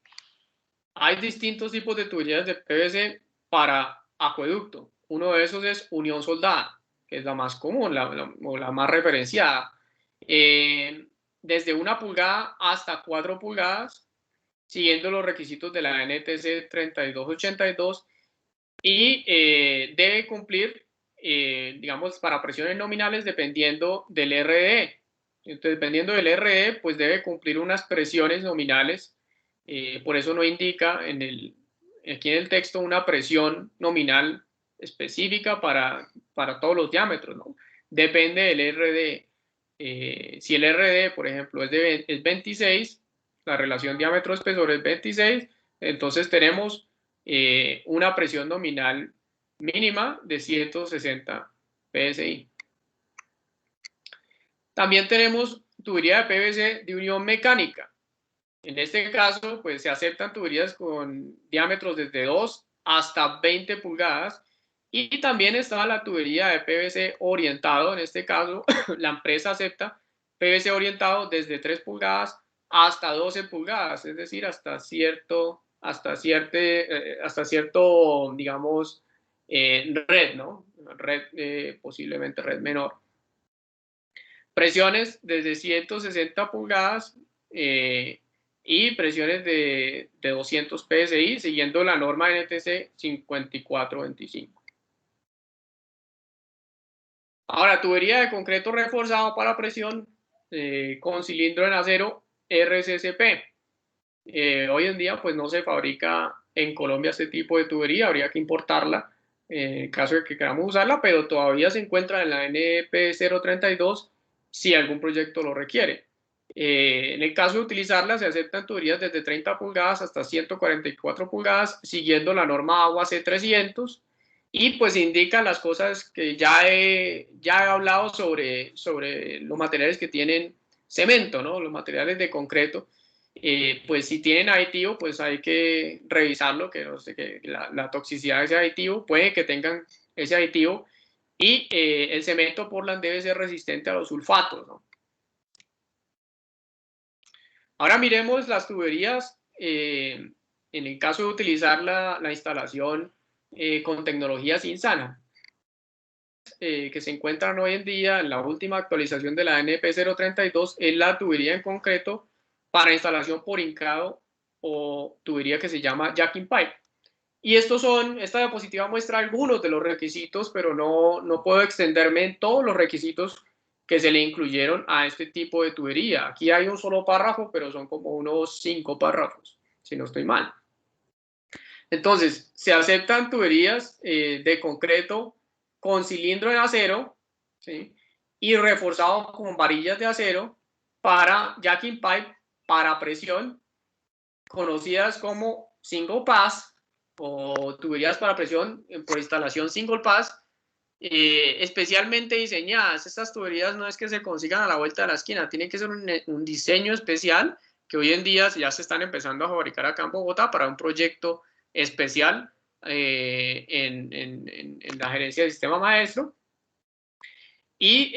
Hay distintos tipos de tuberías de PVC para acueducto. Uno de esos es unión soldada, que es la más común, la más referenciada. Desde 1 pulgada hasta 4 pulgadas, siguiendo los requisitos de la NTC 3282 y debe cumplir, digamos, para presiones nominales dependiendo del RDE. Entonces, dependiendo del RDE, pues debe cumplir unas presiones nominales. Por eso no indica aquí en el texto una presión nominal específica para todos los diámetros, ¿no? Depende del RDE. Si el RDE, por ejemplo, es 26, la relación diámetro-espesor es 26, entonces tenemos una presión nominal mínima de 160 psi. También tenemos tubería de PVC de unión mecánica. En este caso, pues se aceptan tuberías con diámetros desde 2 hasta 20 pulgadas y también está la tubería de PVC orientado. En este caso, la empresa acepta PVC orientado desde 3 pulgadas hasta 12 pulgadas, es decir, hasta cierto, digamos, red, ¿no? Red, posiblemente red menor. Presiones desde 160 pulgadas y presiones de 200 psi, siguiendo la norma NTC 5425. Ahora, tubería de concreto reforzado para presión con cilindro en acero RCCP. Hoy en día pues no se fabrica en Colombia este tipo de tubería, habría que importarla en caso de que queramos usarla, pero todavía se encuentra en la NP032 si algún proyecto lo requiere. En el caso de utilizarla se aceptan tuberías desde 30 pulgadas hasta 144 pulgadas siguiendo la norma agua C300 y pues indica las cosas que ya he hablado sobre los materiales que tienen cemento, ¿no? Los materiales de concreto. Pues si tienen aditivo, pues hay que revisarlo, que no sé, que la toxicidad de ese aditivo puede que tengan ese aditivo, y el cemento Portland debe ser resistente a los sulfatos, ¿no? Ahora miremos las tuberías en el caso de utilizar la instalación con tecnología Cinsana, que se encuentran hoy en día en la última actualización de la NP 032, es la tubería en concreto para instalación por hincado o tubería que se llama jacking pipe. Y esta diapositiva muestra algunos de los requisitos, pero no puedo extenderme en todos los requisitos que se le incluyeron a este tipo de tubería. Aquí hay un solo párrafo, pero son como unos 5 párrafos, si no estoy mal. Entonces, se aceptan tuberías de concreto con cilindro de acero, ¿sí? Y reforzado con varillas de acero para jacking pipe para presión, conocidas como single pass o tuberías para presión por instalación single pass, especialmente diseñadas. Estas tuberías no es que se consigan a la vuelta de la esquina, tienen que ser un diseño especial que hoy en día ya se están empezando a fabricar acá en Bogotá para un proyecto especial en la gerencia del sistema maestro. Y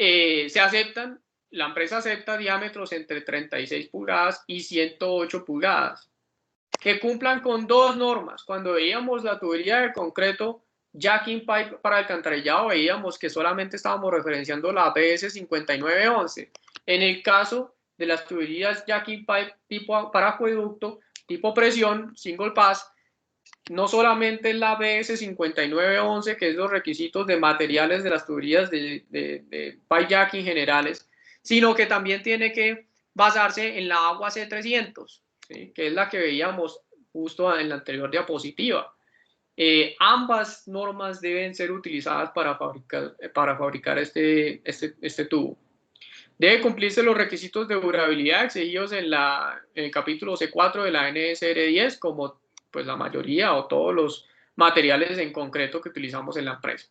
se aceptan, la empresa acepta diámetros entre 36 pulgadas y 108 pulgadas que cumplan con 2 normas. Cuando veíamos la tubería de concreto jacking pipe para alcantarillado, veíamos que solamente estábamos referenciando la APS 5911. En el caso de las tuberías jacking pipe tipo para acueducto, tipo presión, single pass, no solamente la APS 5911, que es los requisitos de materiales de las tuberías de pipe jacking generales, sino que también tiene que basarse en la agua C300, ¿sí? Que es la que veíamos justo en la anterior diapositiva. Ambas normas deben ser utilizadas para fabricar este tubo. Debe cumplirse los requisitos de durabilidad exigidos en el capítulo C4 de la NSR 10, como pues la mayoría o todos los materiales en concreto que utilizamos en la empresa.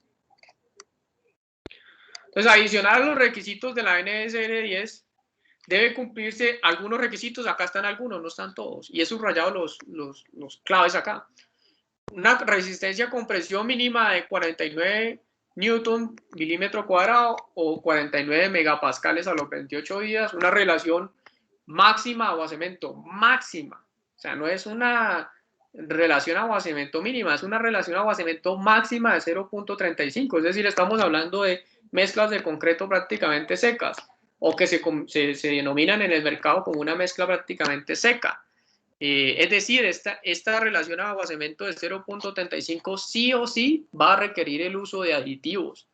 Entonces, adicional a los requisitos de la NSR 10, debe cumplirse algunos requisitos. Acá están algunos, no están todos, y he subrayado los claves acá. Una resistencia con presión mínima de 49 newton milímetro cuadrado o 49 megapascales a los 28 días, una relación máxima agua-cemento, máxima, o sea, no es una relación agua-cemento mínima, es una relación agua-cemento máxima de 0.35, es decir, estamos hablando de mezclas de concreto prácticamente secas, o que se denominan en el mercado como una mezcla prácticamente seca. Es decir, esta relación agua-cemento de 0.35 sí o sí va a requerir el uso de aditivos,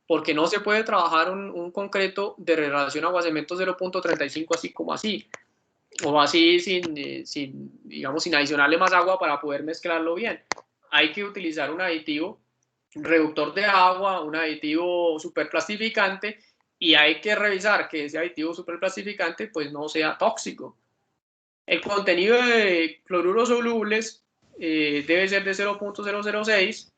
porque no se puede trabajar un concreto de relación agua-cemento 0.35 así como así, o así digamos, sin adicionarle más agua para poder mezclarlo bien. Hay que utilizar un aditivo reductor de agua, un aditivo superplastificante, y hay que revisar que ese aditivo superplastificante pues no sea tóxico. El contenido de cloruros solubles debe ser de 0.006.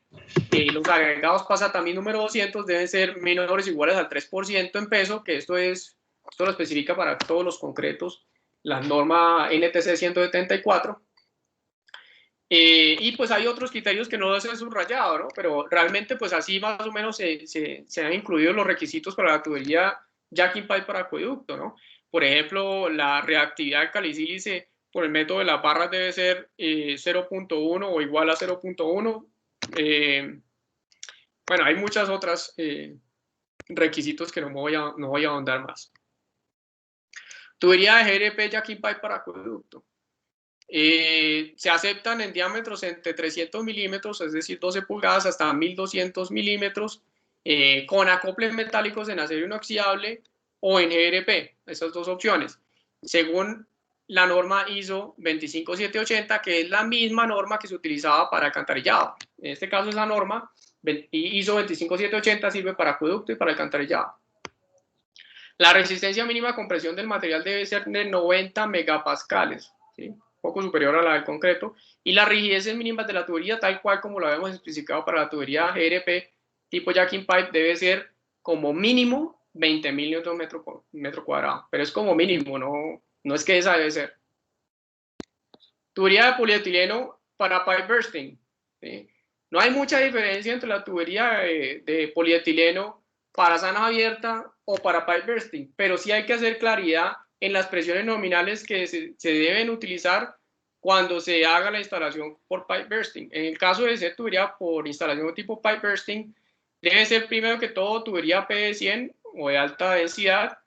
Los agregados también número 200 deben ser menores o iguales al 3% en peso, que esto lo especifica para todos los concretos la norma NTC 174. Y pues hay otros criterios que no se han subrayado, ¿no? Pero realmente pues así más o menos se han incluido los requisitos para la tubería jacking pipe para acueducto, ¿no? Por ejemplo, la reactividad del calicílice por el método de las barras debe ser 0.1 o igual a 0.1. Bueno, hay muchas otras requisitos que no voy a ahondar más. Tubería de GRP jacking pipe para acueducto. Se aceptan en diámetros entre 300 milímetros, es decir, 12 pulgadas, hasta 1200 milímetros, con acoples metálicos en acero inoxidable o en GRP, esas dos opciones, según la norma ISO 25780, que es la misma norma que se utilizaba para alcantarillado. En este caso, esa norma ISO 25780 sirve para acueducto y para alcantarillado. La resistencia mínima a compresión del material debe ser de 90 megapascales, ¿sí? Poco superior a la del concreto, y las rigideces mínimas de la tubería, tal cual como lo habíamos especificado para la tubería GRP tipo jacking pipe, debe ser como mínimo 20.000 Nm por metro cuadrado, pero es como mínimo, no es que esa debe ser. Tubería de polietileno para pipe bursting, ¿sí? No hay mucha diferencia entre la tubería de polietileno para zanja abierta o para pipe bursting, pero sí hay que hacer claridad en las presiones nominales que se deben utilizar cuando se haga la instalación por pipe bursting. En el caso de ser tubería por instalación tipo pipe bursting, debe ser primero que todo tubería PD100 o de alta densidad,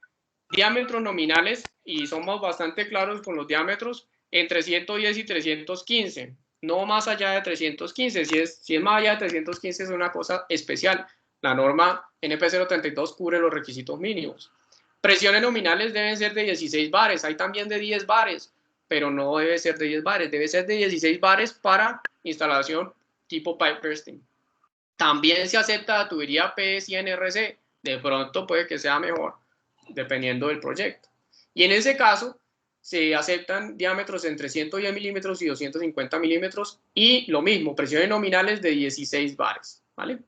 diámetros nominales, y somos bastante claros con los diámetros, entre 110 y 315, no más allá de 315. Si es más allá de 315 es una cosa especial. La norma NP 032 cubre los requisitos mínimos. Presiones nominales deben ser de 16 bares, hay también de 10 bares, pero no debe ser de 10 bares, debe ser de 16 bares para instalación tipo pipe bursting. También se acepta la tubería P100RC, de pronto puede que sea mejor, dependiendo del proyecto. Y en ese caso, se aceptan diámetros entre 110 milímetros y 250 milímetros, y lo mismo, presiones nominales de 16 bares, ¿vale?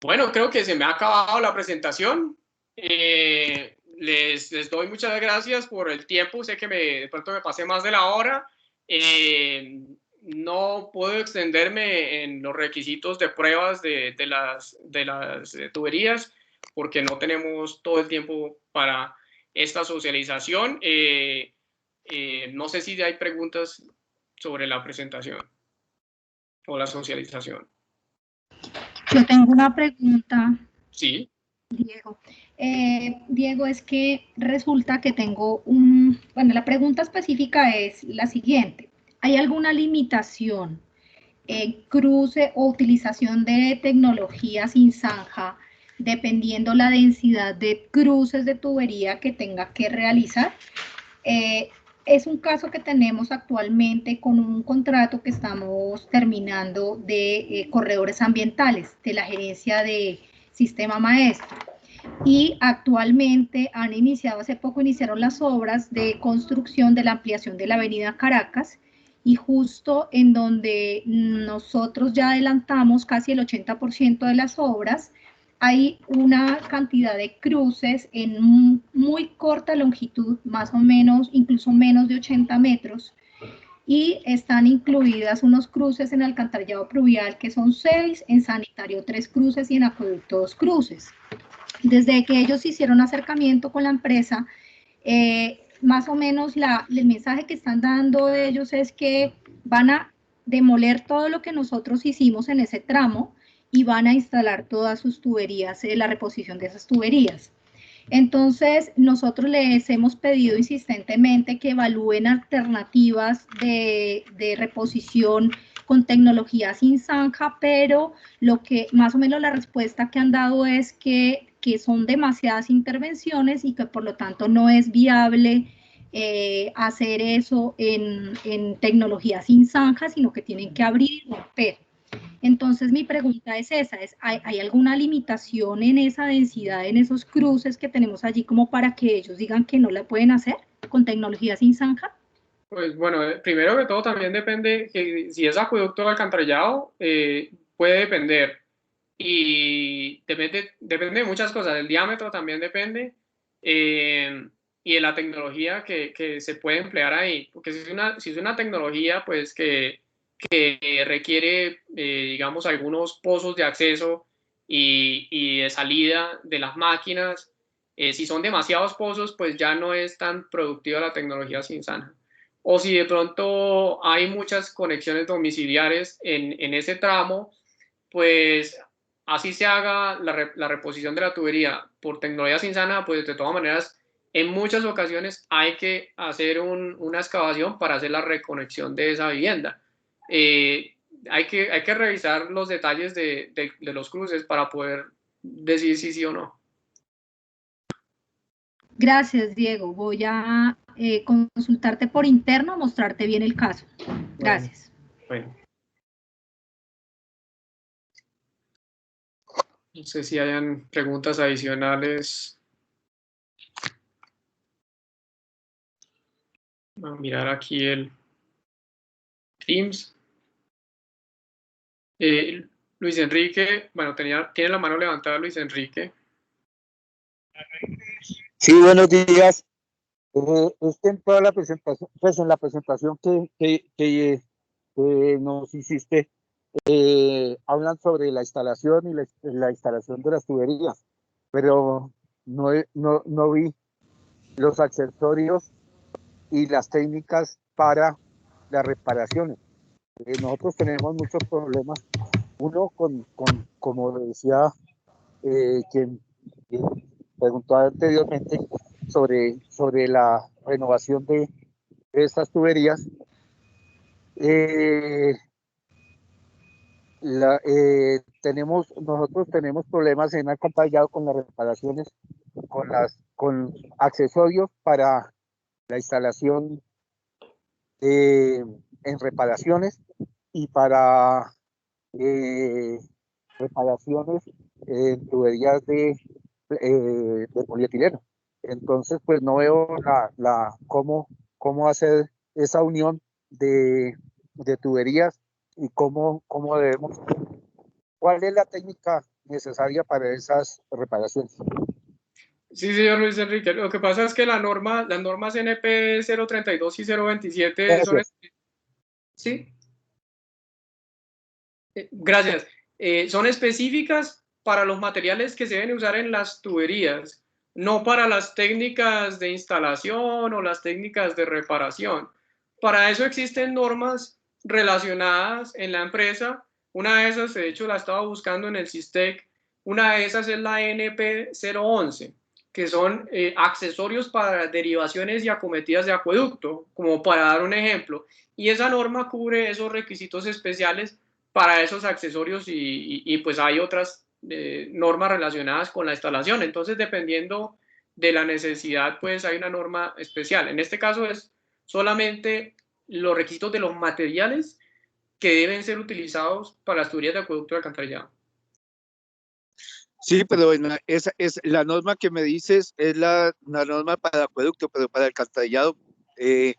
Bueno, creo que se me ha acabado la presentación. Les doy muchas gracias por el tiempo. Sé que de pronto me pasé más de la hora. No puedo extenderme en los requisitos de pruebas de las tuberías, porque no tenemos todo el tiempo para esta socialización. No sé si hay preguntas sobre la presentación o la socialización. Yo tengo una pregunta. Sí. Diego. Diego, es que resulta que tengo bueno, la pregunta específica es la siguiente. ¿Hay alguna limitación, cruce o utilización de tecnología sin zanja, dependiendo la densidad de cruces de tubería que tenga que realizar? Es un caso que tenemos actualmente con un contrato que estamos terminando de corredores ambientales de la gerencia de Sistema Maestro. Y actualmente hace poco iniciaron las obras de construcción de la ampliación de la avenida Caracas, y justo en donde nosotros ya adelantamos casi el 80% de las obras, hay una cantidad de cruces en muy corta longitud, más o menos, incluso menos de 80 metros, y están incluidas unos cruces en alcantarillado pluvial que son 6, en sanitario 3 cruces y en acueducto 2 cruces. Desde que ellos hicieron acercamiento con la empresa, más o menos el mensaje que están dando ellos es que van a demoler todo lo que nosotros hicimos en ese tramo y van a instalar todas sus tuberías, la reposición de esas tuberías. Entonces, nosotros les hemos pedido insistentemente que evalúen alternativas de reposición con tecnología sin zanja, pero lo que más o menos la respuesta que han dado es que son demasiadas intervenciones y que por lo tanto no es viable hacer eso en tecnología sin zanja, sino que tienen que abrir y romper. Entonces mi pregunta es esa, ¿hay alguna limitación en esa densidad, en esos cruces que tenemos allí como para que ellos digan que no la pueden hacer con tecnología sin zanja? Pues bueno, primero que todo también depende, que si es acueducto o alcantarillado, puede depender. Y depende de muchas cosas, el diámetro también depende, y de la tecnología que se puede emplear ahí. Porque si es una tecnología pues que requiere, digamos, algunos pozos de acceso y de salida de las máquinas, si son demasiados pozos, pues ya no es tan productiva la tecnología sin zanja. O si de pronto hay muchas conexiones domiciliares en ese tramo, pues así se haga la reposición de la tubería por tecnología sin zanja, pues de todas maneras, en muchas ocasiones hay que hacer una excavación para hacer la reconexión de esa vivienda. Hay que revisar los detalles de los cruces para poder decir si sí o no. Gracias, Diego. Voy a consultarte por interno, mostrarte bien el caso. Gracias. Bueno. No sé si hayan preguntas adicionales. Vamos a mirar aquí el Teams. Luis Enrique, bueno, tiene la mano levantada Luis Enrique. Sí, buenos días. Es que en toda la presentación, pues en la presentación que que nos hiciste, hablan sobre la instalación y la instalación de las tuberías, pero no vi los accesorios y las técnicas para las reparaciones. Nosotros tenemos muchos problemas. Uno, como decía quien preguntó anteriormente sobre la renovación de estas tuberías. Nosotros tenemos problemas en Alcantarillado con las reparaciones, con accesorios para la instalación en reparaciones y para reparaciones en tuberías de polietileno. Entonces, pues no veo cómo hacer esa unión de tuberías y cómo debemos, cuál es la técnica necesaria para esas reparaciones. Sí, señor Luis Enrique. Lo que pasa es que las normas NP 032 y 027 son... ¿Sí? Gracias. Son específicas para los materiales que se deben usar en las tuberías, no para las técnicas de instalación o las técnicas de reparación. Para eso existen normas relacionadas en la empresa. Una de esas, de hecho, la estaba buscando en el SISTEC. Una de esas es la NP 011, que son accesorios para derivaciones y acometidas de acueducto, como para dar un ejemplo. Y esa norma cubre esos requisitos especiales para esos accesorios y pues hay otras normas relacionadas con la instalación. Entonces, dependiendo de la necesidad, pues hay una norma especial. En este caso es solamente los requisitos de los materiales que deben ser utilizados para las tuberías de acueducto de alcantarillado. Sí, pero esa es la norma que me dices, es la norma para acueducto, pero para alcantarillado. He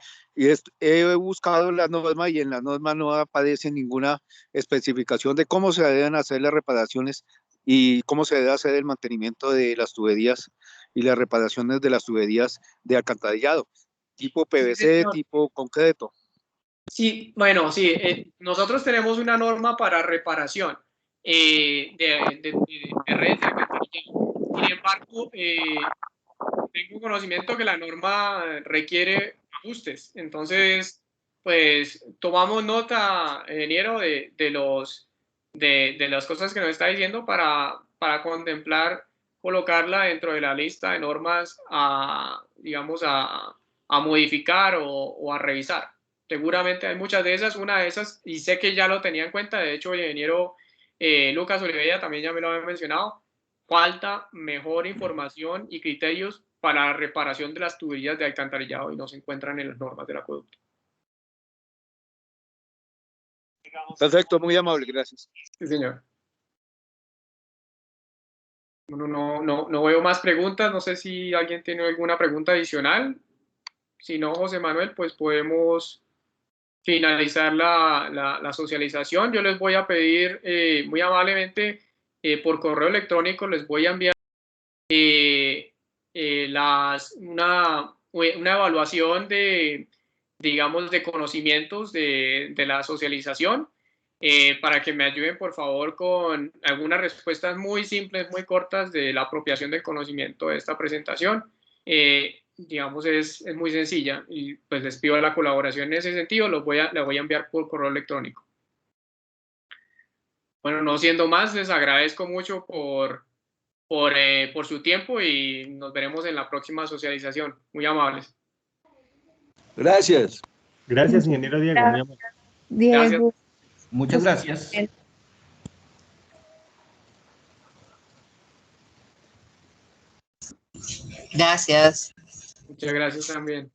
buscado la norma y en la norma no aparece ninguna especificación de cómo se deben hacer las reparaciones y cómo se debe hacer el mantenimiento de las tuberías y las reparaciones de las tuberías de alcantarillado, tipo PVC, Sí, tipo concreto. sí, bueno, sí, nosotros tenemos una norma para reparación de redes de alcantarillado. Sin embargo, tengo conocimiento que la norma requiere ajustes. Entonces, pues tomamos nota, ingeniero, de las cosas que nos está diciendo para contemplar colocarla dentro de la lista de normas digamos, a modificar o a revisar. Seguramente hay muchas de esas, una de esas, y sé que ya lo tenía en cuenta, de hecho el ingeniero Lucas Oliveira también ya me lo había mencionado, falta mejor información y criterios para la reparación de las tuberías de alcantarillado y no se encuentran en las normas del acueducto. Perfecto, muy amable, gracias. Sí, señor. No veo más preguntas, no sé si alguien tiene alguna pregunta adicional. Si no, José Manuel, pues podemos finalizar la socialización. Yo les voy a pedir muy amablemente por correo electrónico, les voy a enviar una evaluación digamos, de conocimientos de la socialización, para que me ayuden, por favor, con algunas respuestas muy simples, muy cortas de la apropiación del conocimiento de esta presentación. Digamos, es muy sencilla y pues les pido la colaboración en ese sentido, la voy a enviar por correo electrónico. Bueno, no siendo más, les agradezco mucho por su tiempo y nos veremos en la próxima socialización. Muy amables. Gracias. Gracias, ingeniero Diego. Muy amable. Gracias. Muchas gracias. Gracias. Muchas gracias también.